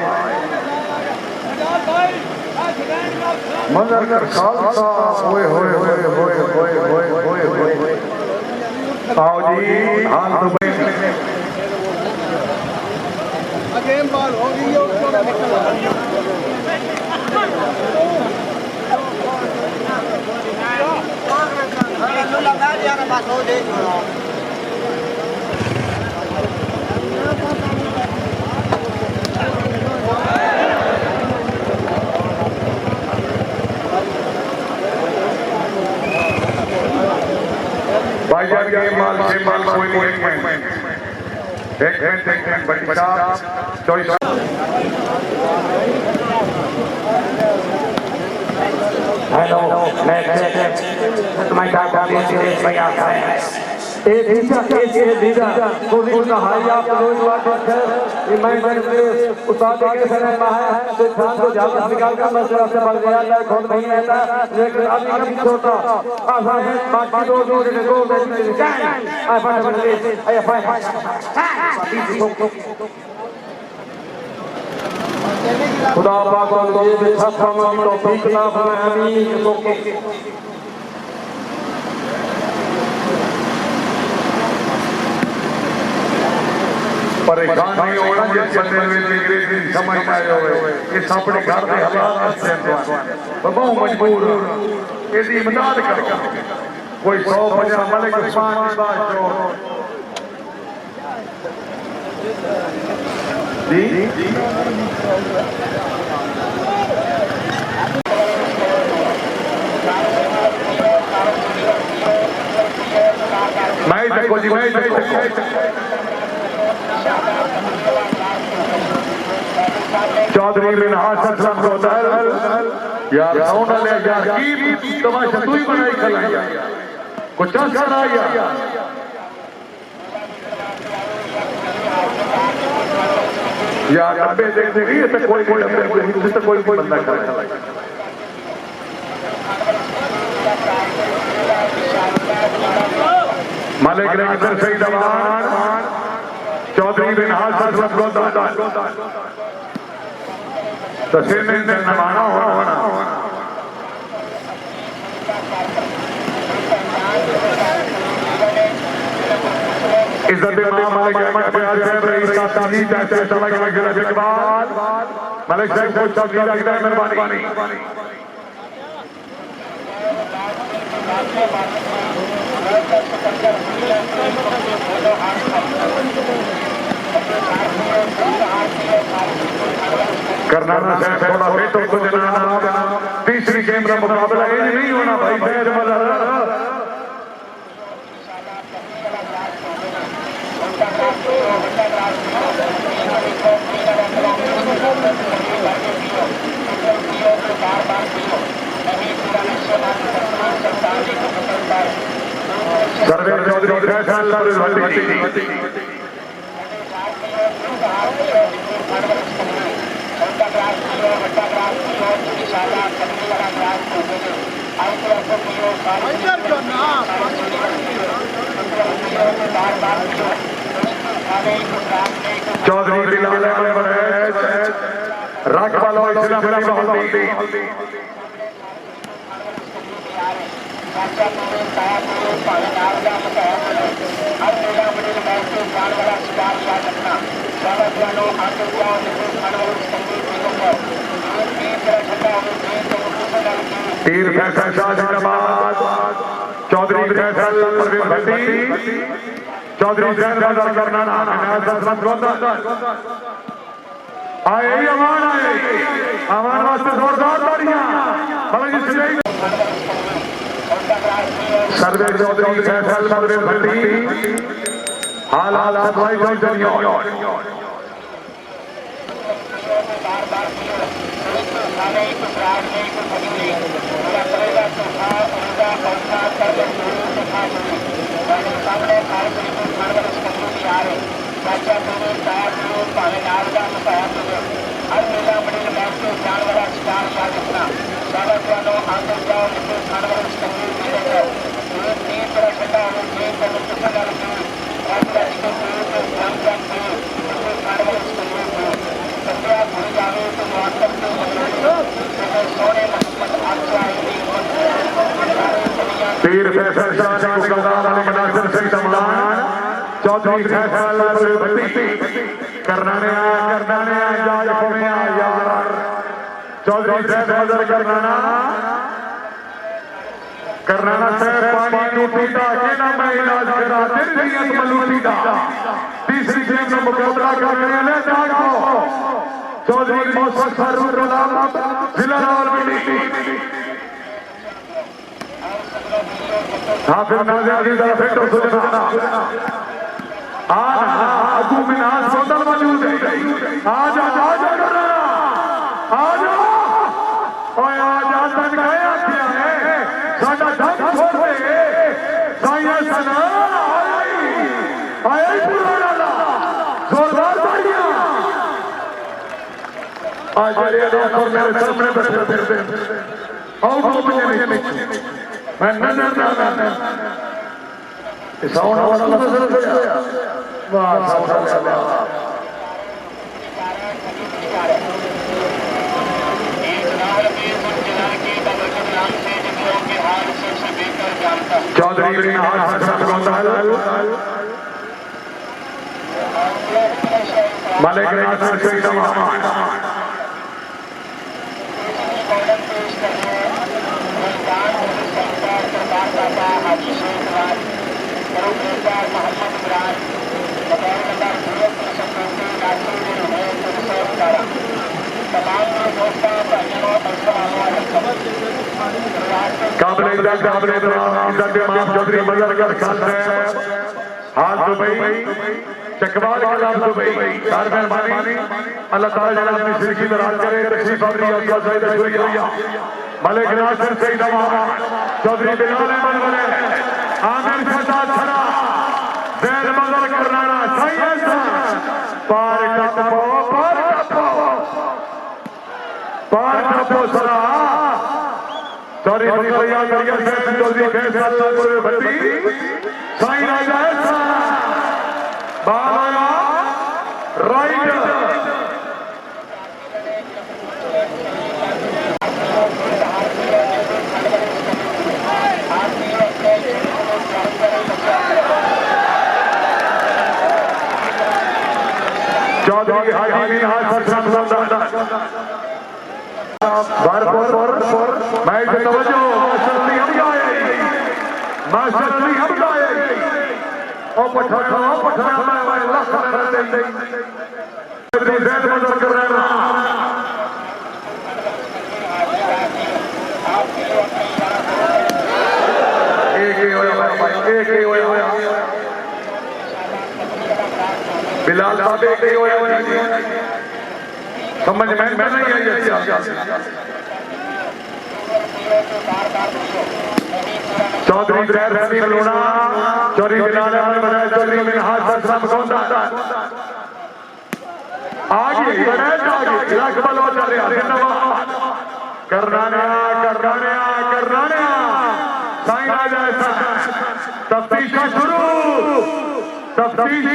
मंजर कर खालसा होए होए होए होए होए होए होए होए आओ जी हाल दुबई गेम बॉल हो गई है उसको ना निकल लगा दिया ना बस हो जाएगी भाईजान के माल से माल कोई नहीं एक मिनट बड़ी साहब चॉइस हेलो नेक्स्ट तुम्हारे क्या कॉम्बिनेशन भाई आता है एक हिस्सा एक दीदा कोई का हाई आप रोज वाट है रिमाइंडर प्लीज उस्ताद के समय में है तो ध्यान को ज्यादा निकाल कर मसला से बढ़ गया है खुद नहीं रहता लेकिन अभी कभी छोटा आसान है बाकी दो match I fight I fight खुदा पाक को ये बेशक हम तौफीक ना फरमाए आमीन परेशान नहीं होना जिस बंदे में अंग्रेजी समझ में आए हुए इस अपने घर के हालात से बहुत मजबूर इसकी इमदाद कर कोई 150 मलिक उस्मान जी मैं देखो जी मैं देखो चौधरी बिन हासन रोदल यार सोना ले यार की तमाशा तू ही बनाई खलाया कुछ असर आया यार डब्बे देख रही है तो कोई डब्बे तो कोई बंदा खड़ा मालिक नासिर सईद अमान चौधरी बिन हासन रोदल तस्वीर में नमाना होना इज्जत मालिक अहमद प्यार साहब रईस साहब तालीम जैसे चला गया गिरज के बाद मलिक साहब को चौधरी लगता है मेहरबानी करनाना साहब थोड़ा बेटो को देना तीसरी गेम का मुकाबला ये नहीं होना भाई खैर वाला सर्वे चौधरी फैसल चौधरी बिलाल अहमद रकबल और इस्लाम बहलती तीर फैसल शाहजहानाबाद चौधरी फैसल परवीन भट्टी चौधरी जैनबाजार करनाना आए अमान वास्ते जोरदार तालियां सर्वे चौधरी फैसल मगरे भट्टी हाल हाल भाई जॉर्जनियो तीर फैसल शाह को गदार अली मनासिर सिंह तमान चौधरी फैसल भट्टी करनाने जाज पवे यार चौधरी फैसल करनाना से पानी टूटी दा केना मैं इलाज करा तेरी नीयत मलूटी दा तीसरी गेम में मुकाबला करने ले जागो चौधरी मौसम फारूक गुलाम जिला रावलपिंडी हाफिज नाज़िर दा फेटो सुजना अबू मिनाज सोदल मौजूद है आजा ओए आजा तन गया क्या है साडा धन छोड़ दे साया सना आई पुराना ला जोरदार तालियां आज ये दोस्त मेरे सामने बैठे आउट हो मुझे नहीं मैं नजर साउंड वाला नजर गया वाह साउंड वाला चौधरी मालिक नासिर सिंह तमान चौधरी मजरगर खान हाथ दुबई चकवाल कलाम दुबई कार मेहरबानी अल्लाह ताला जनाब अपनी सिरकी में राज करे तशरीफ आवरी और सईद शुक्रिया मालिक नासिर सिंह तमान चौधरी बिलाल अहमद वले आमिर शहजाद छड़ा जैद मजर करनाना सैयद पार टपो सरा सॉरी बकरिया करिया से चौधरी फैसल भट्टी साईं राजा ऐसा बाला राइट चौधरी हाजी मिनहाज भरपूर मैच तवज्जो मास्टर अली हम गाए ओ पठान मैं लाख दे जैद मजर कर रहा एक ही होया बिलाल साहब एक ही होया समझ में नहीं आई अच्छा चौधरी जैद रफी लोना चौधरी बिलाल अहमद बनाए चौधरी मिनहाज ससरम गोंदा आगे इलाकबल हो चल रहा धन्यवाद करनाने साईं राजा ऐसा तफ्तीशा शुरू कर देने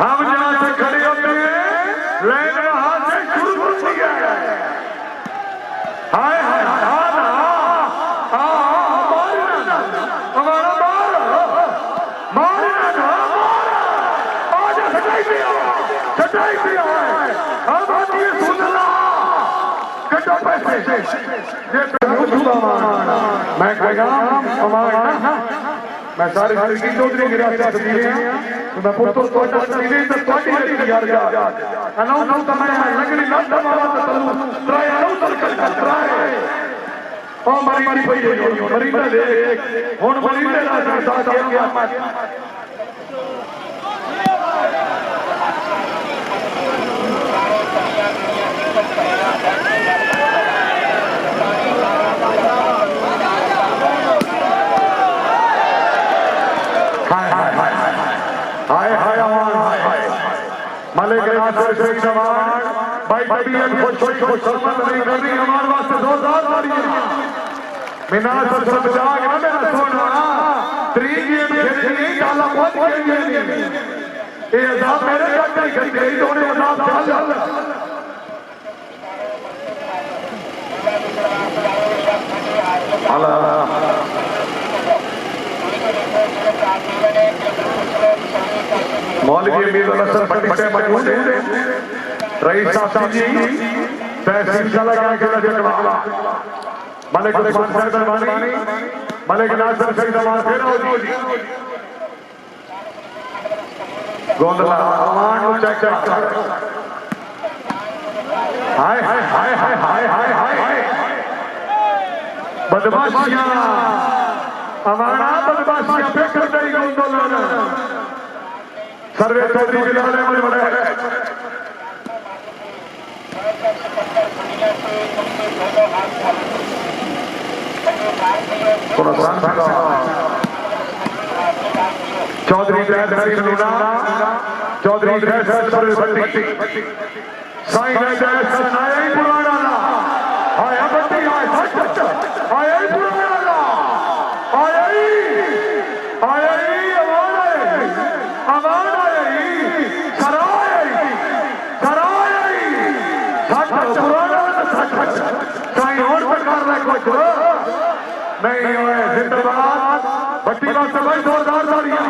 हम जहां से खड़े होते हैं लाइन में हाथ से शुरू कर दिया हाय सच्चाई दिया है अब ये सुनना कटो पैसे उठूंगा मैं कहेगा मैं सारे की चौधरी गिरा तो मैं पुत्र तो यार अनाउंस तो मैं लगनी ना मारा तो ट्राई अनाउंस कर ट्राई ओ मरी पई मरी दे हुन मरी दे साथ गया हाय हाय अमान हाय मलिक नासिर शेख जवान भाई तबीयत को शर्मत नहीं करनी हमारे वास्ते जोरदार तालियां बिना सब जाग ना मेरा सोना त्री गेम खेलनी काला पहुंच गई ये अजाब मेरे तक नहीं करते ही दोनों अजाब चल अल्लाह मौलवी अमीर हसन भट्टी से मौजूद है रईस साहब जी तहसील शाला के जगवा मलिक उस्मान साहब दरबानी मलिक नासिर शेख जवान फेरो जी गोंदला अमान को चेक कर हाय हाय हाय हाय हाय हाय हाय बदमाशियां अमाना बदमाशियां पे कर देगी गोंदला सर्वे चौधरी बिलाल अहमद बड़े चौधरी चौधरी साईं आया ही पुराना आया बट्टी आया ही पुराना आया ही अमान नहीं जिंदाबाद भट्टी वास्ते भाई जोरदार तालियां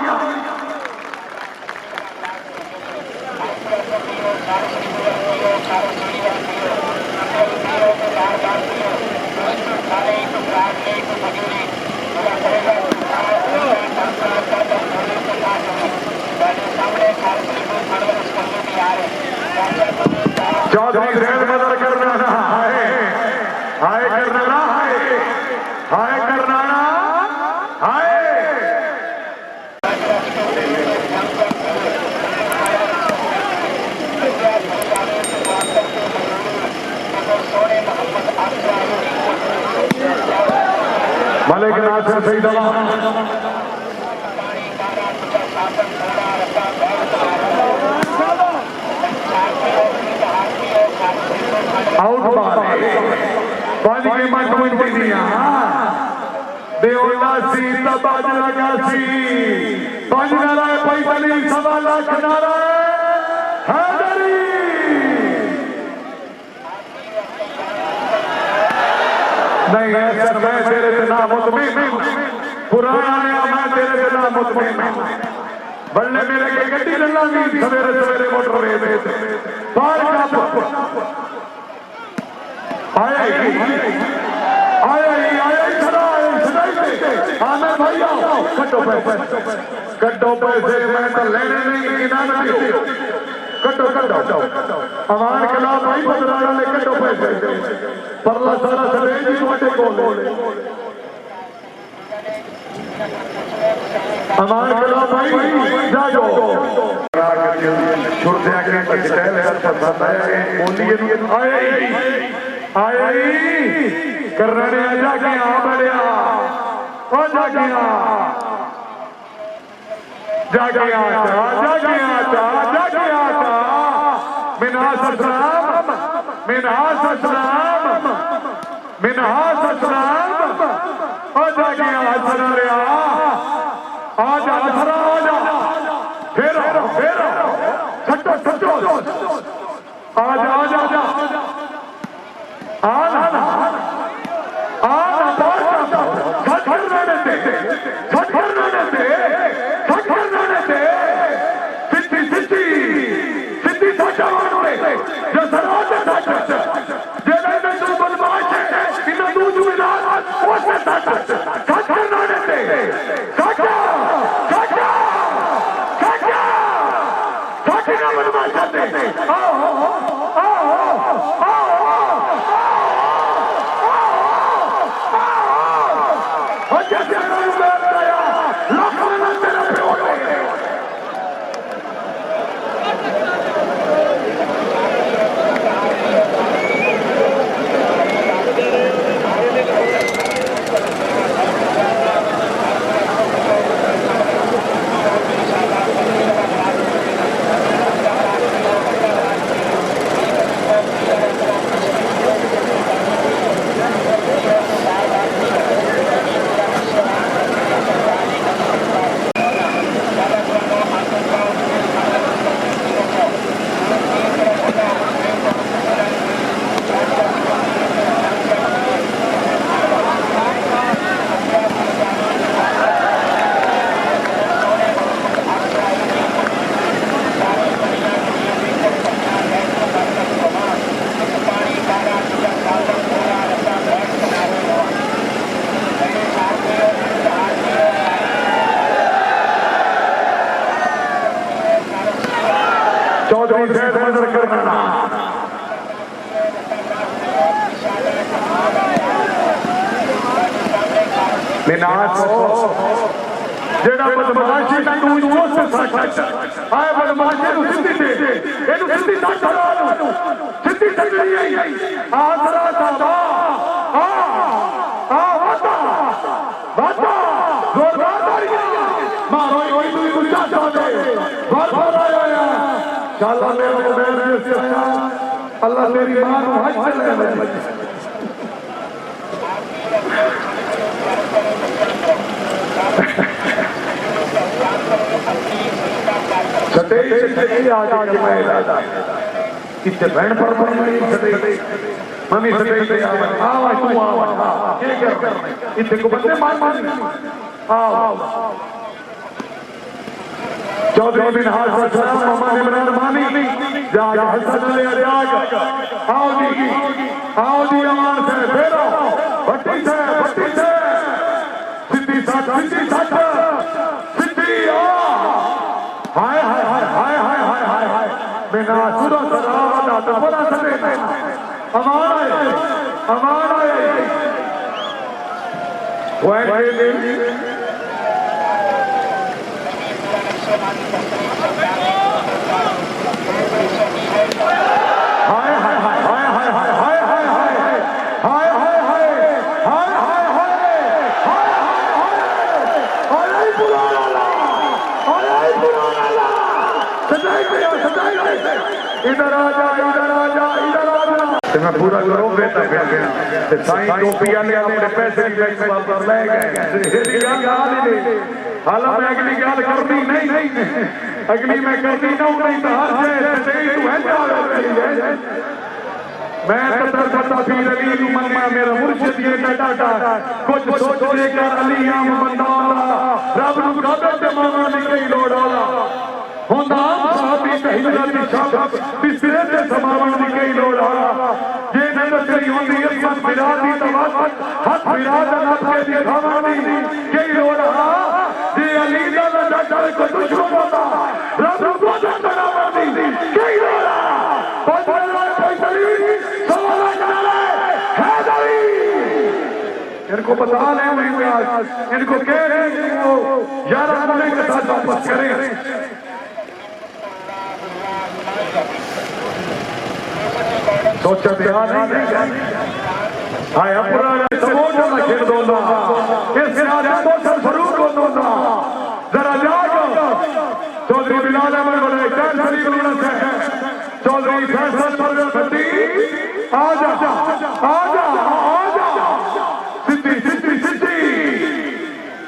चौधरी रेल मदर करना है हाय करना हाय हाय करना हाय मलिक नासिर शेख जवान आउट बाल पांच गेमां टूट गईयां देवला सी तबाज लगा सी पांच नारा पैदली सवा लाख नारा हैदरी नहीं ऐसा मैं तेरे से ना मुतमिन पुराना मैं तेरे से ना मुतमिन बल्ले मेरे के गड्डी लल्लांगी सवेरे सवेरे मोटरवे में पार का आया भाई आओ कट्टो पैसे मैं तो लेने नहीं कट्टो अमान के नाम भाई बदलाना ले कट्टो पैसे परला सारा सरे जी तुम्हारे को अमान के नाम भाई जाओ छोड़ते आके पछताए ले पसंद आया बोलिए आया करना ने आजा के आ बढ़िया ओ जागिया मिनहास असलाम ओ जागिया असरा रे आजा असरा आजा फेरो सच्चो आजा आना सिद्धि साथी ना बनवा चाहते चौधरी सैयद मदर करना जेड़ा बदमाशी का तू दोस्त सच आए बदमाशी नु सिद्धि दे एनु सिद्धि दा चलो सिद्धि तकड़ी आई आसरा दादा आ वाता वाता जोरदार ताली मारो कोई तू गुस्सा दे बहुत आया शाला मेरे मेरे से आया अल्लाह तेरी मां को हज चले सटे सटे आज के मैं दादा किते बहन पर नहीं सटे मम्मी सटे आवा तू आवा ये कर इते को बंदे मार आओ चौधरी बिन हाथ सलाम हमारे बनार मानी जाग हसन ले जाग आओ जी अमान से फेरो भट्टी से सिद्धि साथ सिद्धि आ हाय हाय हाय हाय हाय हाय हाय हाय बिना सुरा सलाम तो बड़ा सदे अमान आए वो हाय हाय हाय हाय हाय हाय हाय हाय हाय हाय हाय हाय हाय हाय हाय पुराना इधर आ जा मैं पूरा करो बेटा बेटा साईं टोपी वाले अपने पैसे की वापस ले गए हालां मैं अगली गल करनी नहीं अगली मैं करनी नहीं तो हर तू है मैं कदर करता पीर अली मन्ना मेरा मुर्शिद ये डाटा कुछ सोच लेकर अली आम बंदा रब नु काबे ते मांगण दी कोई लोड़ आला हुंदा साहबी हिजरत दी शाबत बिसरे ते समावण दी कोई लोड़ आला जे नजर तेरी होंदी इस्मत बिराद दी तवात हथ बिराद नफ के दिखावण दी कोई लोड़ आला जे अली दा डाटा को दुश्मन होता रब नु काबे ते मांगण दी कोई लोड़ आला इनको बता लें इनको कह रहे हैं वो 11 महीने के साथ वापस करें सोचा ध्यान नहीं आया पुराना समोसा ना खेल दो इस राजा को सर फरूक हो दो जरा जाओ चौधरी बिलाल अहमद बड़े चार शरीफ से चौधरी फैसल परवेज भट्टी आजा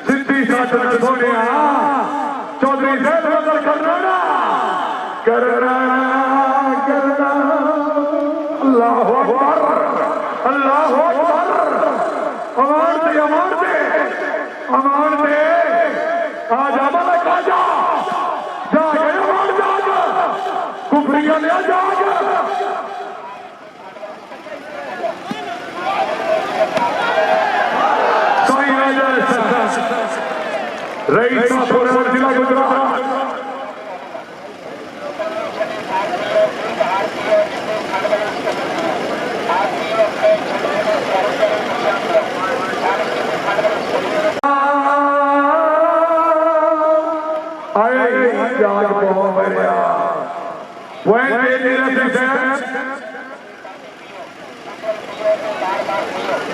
सिद्धि साधन सोने चौधरी सैयद मदर करना अल्लाह अकबर अमान दे आजा मलक आजा जाग अमान जाग कुफरिया ले जाग रईस जिला गुजरात पॉइंट दे रहे थे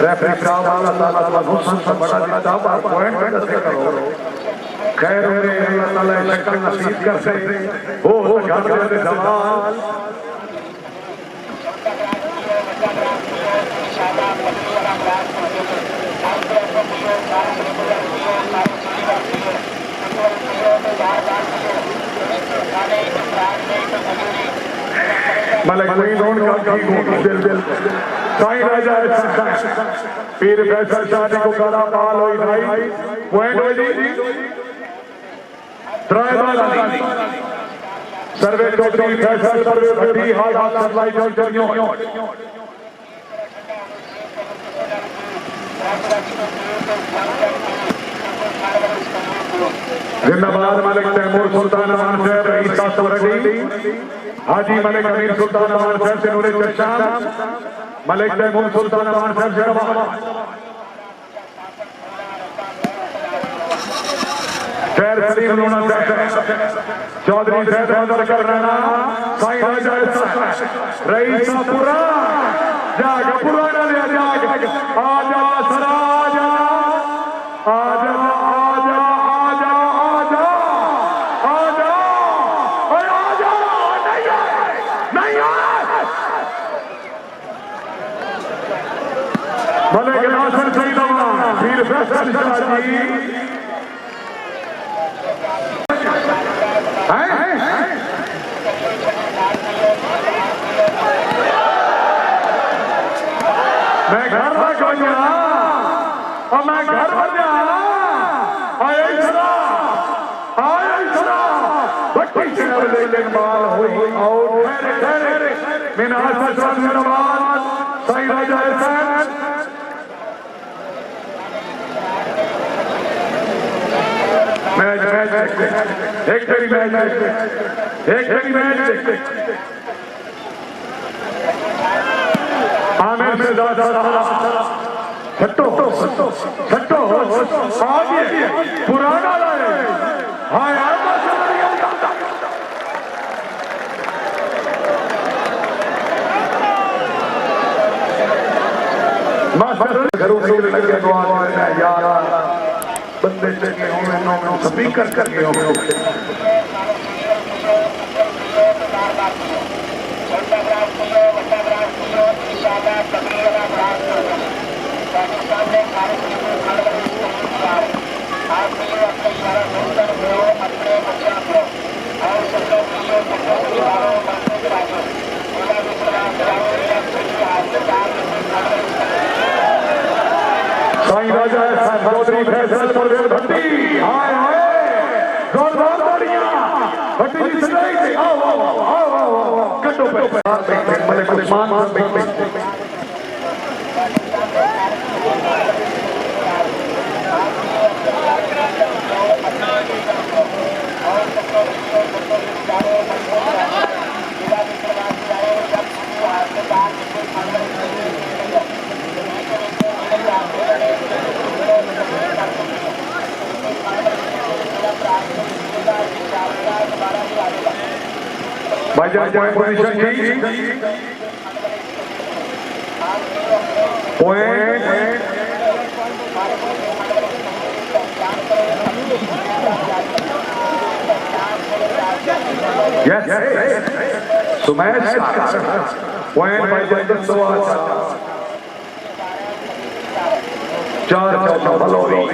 रेफरी साहब अल्लाह ताला हुस्न से बड़ा देता है पॉइंट कैसे करो खैर उन्हें अल्लाह ताला शक्ल नसीब कर दे हो घर दे जवान मलिक मोइन का दिल दिल साईं राजा पीर फैसल शादी को गला बाल होई भाई पॉइंट हो जी ट्राई बाल सर्वे चौधरी फैसल सर्वे भट्टी हाल सप्लाई चौधरी जिंदाबाद मलिक तैमूर सुल्तान अमान साहब ईसा सोरडी हाजी मलिक अमीर सुल्तान अमान साहब से नूरे चशाम मलिक तैमूर सुल्तान अमान साहब जिंदाबाद खैर सलीम लोना साहब चौधरी साहब अंदर कर रहा साईं राजा रईस पूरा जाग पुराना ले जाग आजा सराजा आजा आजा आजा आजा आजा और आजा नहीं मलिक नासिर सईद अमान पीर फैसल शाह जी मैं घर में गया और मैं घर में गया आया इतना बच्ची से लेकिन बाल हुई और मैंने आज जिंदाबाद साईं राजा एहसान मैच एक मेरी मैच आमिर से ज्यादा छट्टो आगे पुराना लाए हाँ यार घरों से लगे दुआ यार बंदे चले होंगे स्पीकर करके होंगे साईं राजा चौधरी फैसल परवेज भट्टी हाय हाय जोरदार तालियां भट्टी जी सजाई थी आओ आओ आओ आओ कटो पे मलिक उस्मान भाईजान पोजीशन जी पॉइंट यस सुमेश पॉइंट भाईजान 4 बलोरी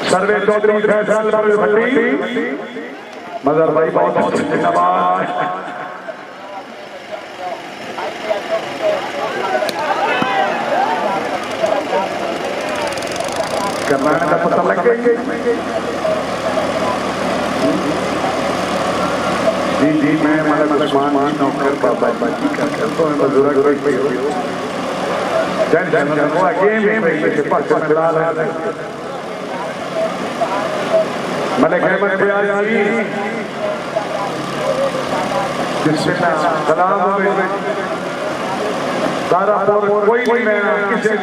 सर्वे चौधरी फैसल भट्टी मजर भाई बहुत जिंदाबाद करना का पता लग गई जी मैं मान नौकर बाबा बाकी करता हूँ मजदूरा कोई जन वो गेम के पास मिला रहा है मलिक अहमद बयाजी सलाम तारापुर कोई नहीं मैं किसी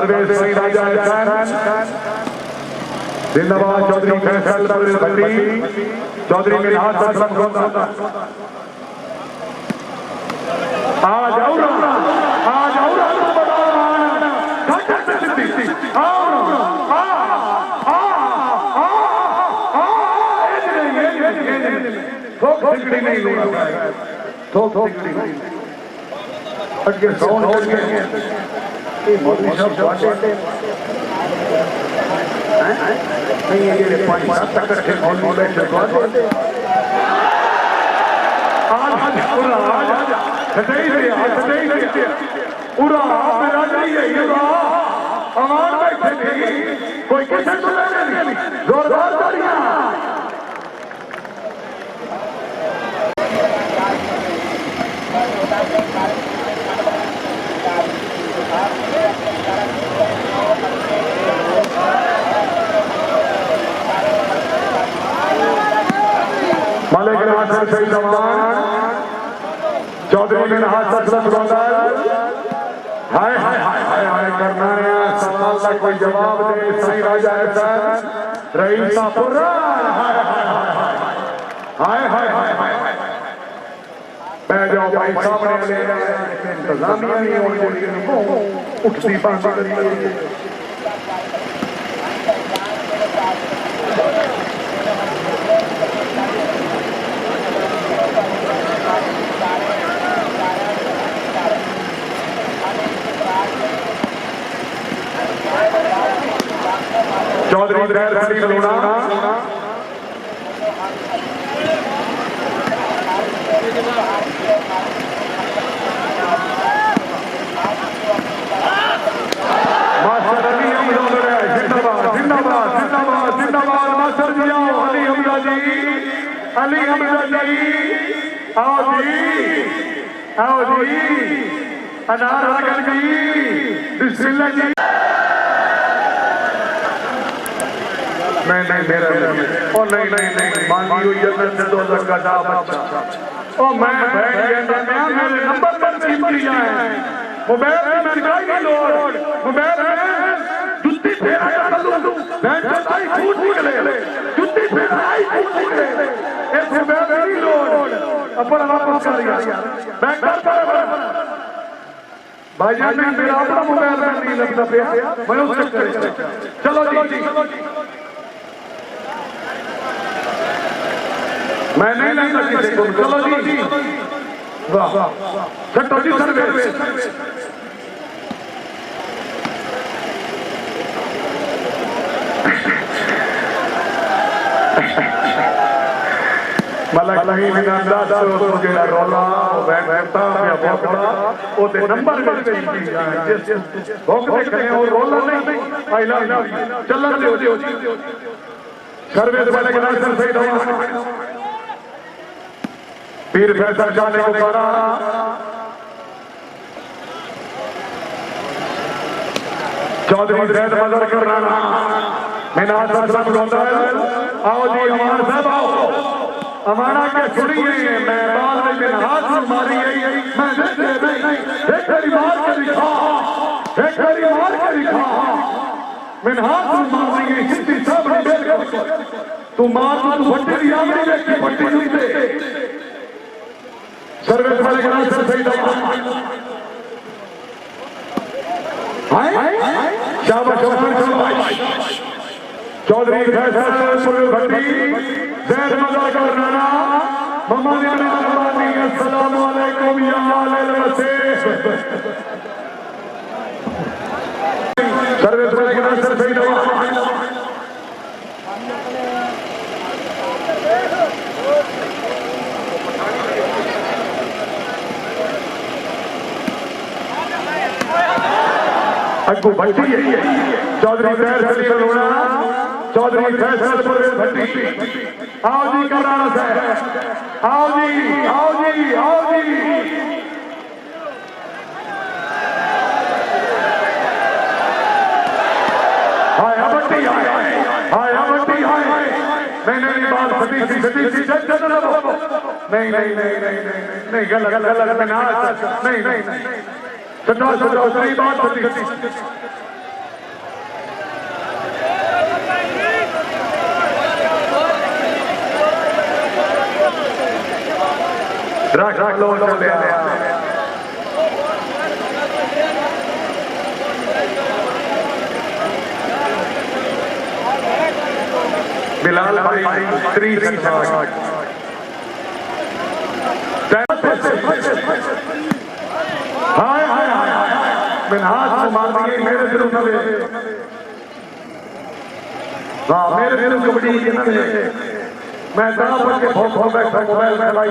सर्वेश सही राजा जिंदाबाद चौधरी फैसल भट्टी चौधरी मिनहाज ससलम गोंदा आ जाओ नहीं थोक अटके साउंड अटके ये मौलवी साहब बाटे नहीं ये 5-7 तक के मौलवी बैठे बाटे आज पूरा आज सदैव पूरा मेरा नहीं है ये अमान बैठे कोई कैसे तो नहीं जोरदार तालियां मालिक नासिर सही जवान चौधरी मिनहाज ससलम गोंदा हाय हाय हाय हाय हाय करना है सवाल का कोई जवाब दे सही राजा ऐसा रईसापुर हाय हाय हाय हाय हाय मैं जाओ भाई सामने ले इंतजामिया नहीं होनी उठती बात करिए चौधरी खैर खली लूना मास्टर अली हमजा जिंदाबाद जिंदाबाद जिंदाबाद जिंदाबाद मास्टर जी आओ अली हमजा जी आओ जी अनार रगड़ जी बिस्मिल्लाह जी नहीं मेरा ओ नहीं मांगी हुई जन्नत से 2 लाख का बच्चा ओ मैं बैठ गया मेरे नंबर पर कीमती जाए मोबाइल में निकाल नहीं लोड मोबाइल में जुत्ती फेरा कर लूं मैं चलाई फूट निकले जुत्ती फेरा आई फूट निकले ए मोबाइल नहीं लोड अपन वापस कर यार मैं कर भाईजान ने मेरा अपना मोबाइल नहीं लगता पे मैं उससे चलो जी मैं नहीं लेता किसी को चलो जी वाह छठो जी सर्विस मलक नहीं मिलता तो जेड़ा रोला बैठता या भौंकदा ओदे नंबर मिल गई भौंक देखते हैं और रोला नहीं आई लव यू चलन दो सर्विस वाले के नाम सही दवा पीर फैसल जाने को करा चौधरी जैद मजर कर रहा मिनहाज ससलम गोंदा आओ जी अमान साहब आओ अमाना के सुनिए मैं बाल में मिनहाज से मारी गई मैं एक बारी मार के दिखा मिनहाज से मारी गई कितनी सब तू मार तू भट्टी दिया नहीं देखी भट्टी नहीं दे सर्विस वाले के नाम सही दवा शाबाश चौधरी फैसल भट्टी जैद मजा करना मोहम्मद अली अस्सलाम वालेकुम या अहल मसीह सर्विस वाले के नाम सही दवा अग्गू भट्टी चौधरी फैसल लोना चौधरी फैसल भट्टी आओ जी कराना साहब आओ जी हाय भट्टी हाय नहीं बात सती नहीं गलत नहीं सदा सही बात फलो चलिया बिलाल भाई 3 शॉट हाय हाय हाय मिनहाज को मार दिए मेरे दिल में वाह मेरे दिल कबड्डी के नले मैं दांव पर के भोग हो बैठा मोबाइल में लाई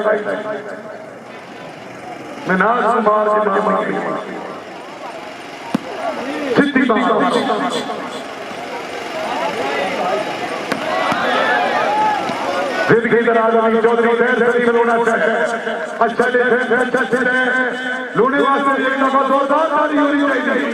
मिनहाज को मार के मार दिया सिद्धि बात फिर की तरह रवि चौधरी देर से खिलौना चाहिए अच्छा ले अच्छा लूने वास्ते एक दफा जोरदार ताली होनी चाहिए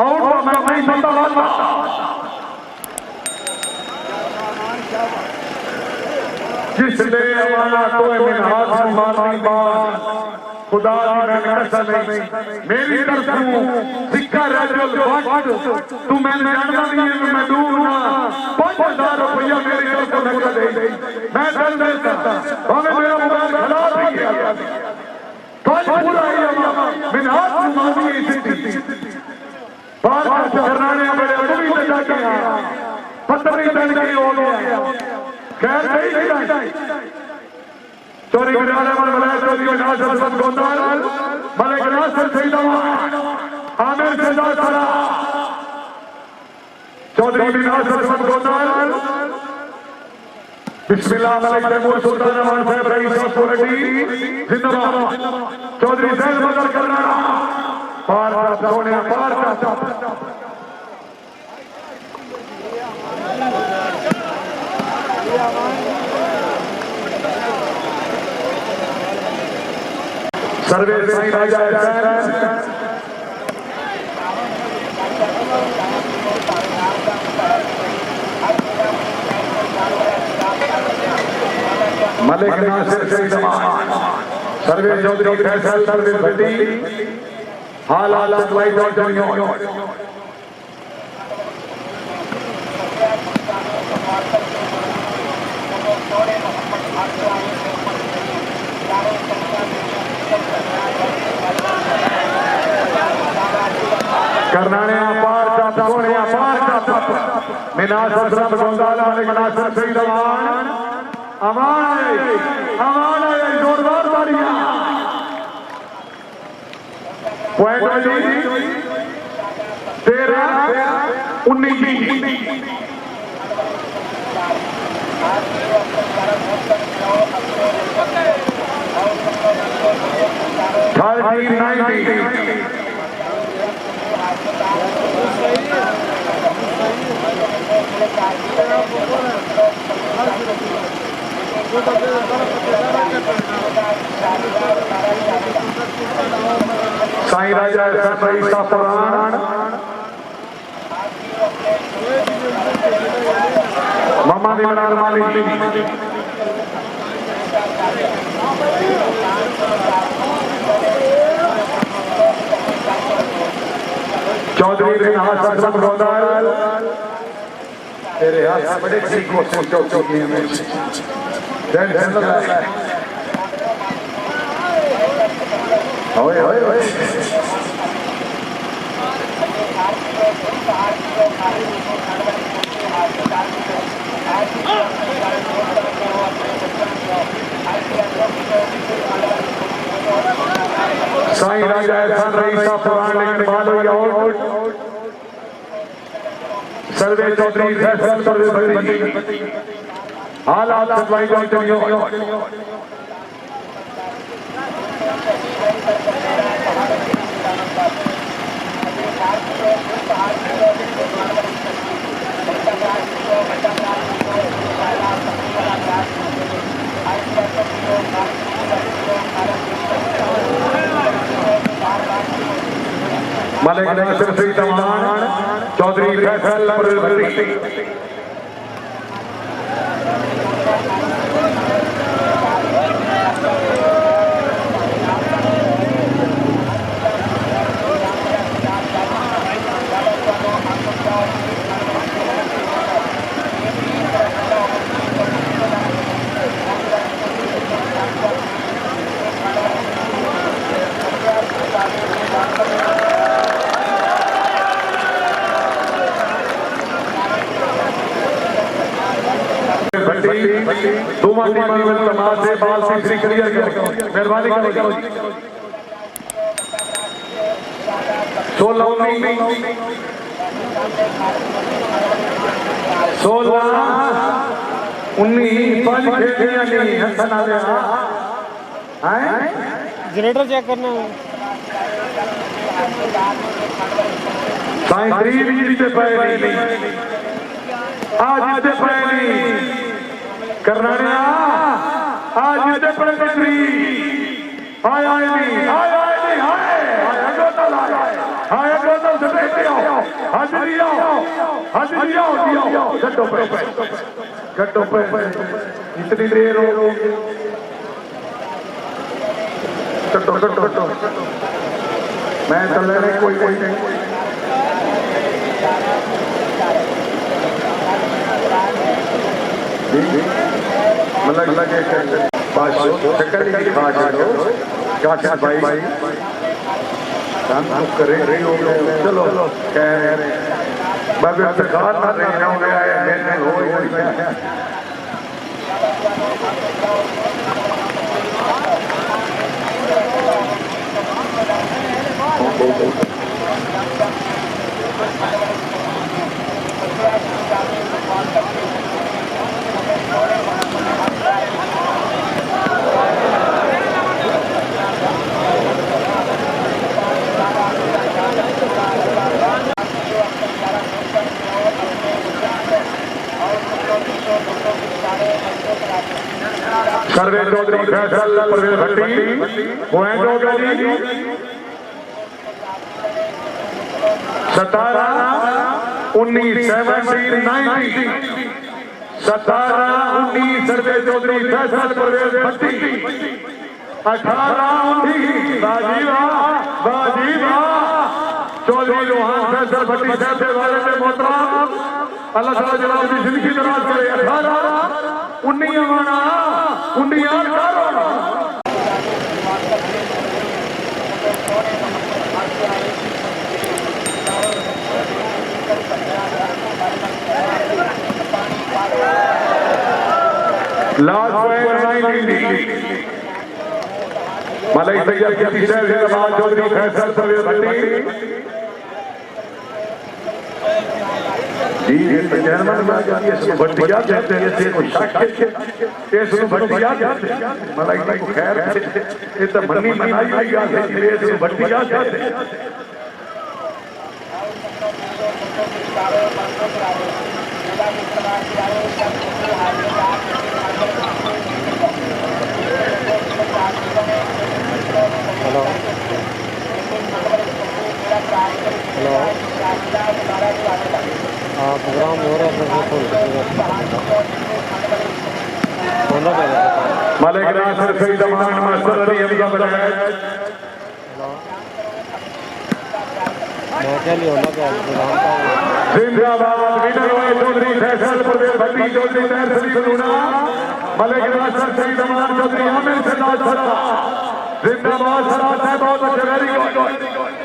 और मैं नहीं बनता जिसने हमारा तो मिनहाज मारनी बात खुदा की मैंने कसम नहीं मेरी तरफ सिक्का रजल वक्त तू मैंने जानना नहीं है मैं दूर ना 5000 रुपया मेरी तरफ को लगा दे मैं दल देता हमें मेरा मोबाइल खराब नहीं किया कल पूरा ही मिनहाज मारनी सिद्धि बार बार करनाने बड़े अभी तक क्या पत्थर नहीं चढ़ के हो गया खैर नहीं चोरी बिराले मन मलाय चोरी बिराले सरस्वत गोंदाल मलिक नासिर सईदवान आमिर सरदार सारा चौधरी बिराले सरस्वत गोंदाल बिस्मिल्लाह मलिक तैमूर सुल्तान रहमान साहब रईस सोलटी जिंदाबाद चौधरी जैन मगर करना पार का सोने पार का सर्वे साईं राजा मलिक नासिर सईदवान सर्वे चौधरी फैसल सर्वे भट्टी हाल सप्लाई चौधरी करनाने अपार का सोने अपार का मिनाज हजरत गोंदाला मलिक नासिर सईदवान अमान है जोरदार तालियां पॉइंट वाली 13-19 साईं राजा ईसा पुराण मामा दीवान मालिक चौधरी बिनहाज हजरत गोंदाल तेरे हाथ बड़े ठीक को चौकी में ओए ओए ओए साईं राजा एहसान रईसा पुराण लेकिन बालो और सर्वे चौधरी फैसल सर्वे भट्टी हालात सप्लाई चौधरी मलिक नासिर सईदवान चौधरी फैसल भट्टी दोनों टीमों में तमाम से बाल से क्लियर करो मेहरबानी करो 16 19 पांच खेलियां नहीं हसन आ गया हैं जनरेटर चेक करना है साइंस 3 भी जीते पाए नहीं आज जीते पाए नहीं करनाने आज जीते पड़े बिक्री हाय हाय नहीं हाय हाय नहीं हाय गोतल हाय गोतल से बैठे आओ हाजिरी आओ गट्टो पे इतनी देर हो गट्टो मैं चल रहा कोई नहीं मतलब भाई करे चलो सर्वे चौधरी फैसल परवेज भट्टी पॉइंट हो गई 17 19 17 19 17 19 सर्वे चौधरी फैसल परवेज भट्टी 18 19 बाजीवा चौधरी लोहान फैसल भट्टी साहब के बारे में मोहतरम अल्लाह ताला जनाब की जिंदगी दराज करे 18 19 आना 19 लास्ट मलई तैयार की पीछे चौधरी फैसल परवेज भट्टी भट्टिया कहते हैं भट्टिया मलाई को खैर ये तो मनी मनाई भट्टिया कहते हैं हेलो हाँ प्रोग्राम हो रहा है मालिक नासिर सईद अमान मास्टर अली हमजा बनाया मैं क्या लिया होना क्या प्रोग्राम का जिंदाबाद विनर हुए चौधरी फैसल परवेज भट्टी चौधरी तैर शरीफ लूना मालिक नासिर सईद अमान चौधरी आमिर सरदार जिंदाबाद सरदार साहब बहुत अच्छे वेरी गुड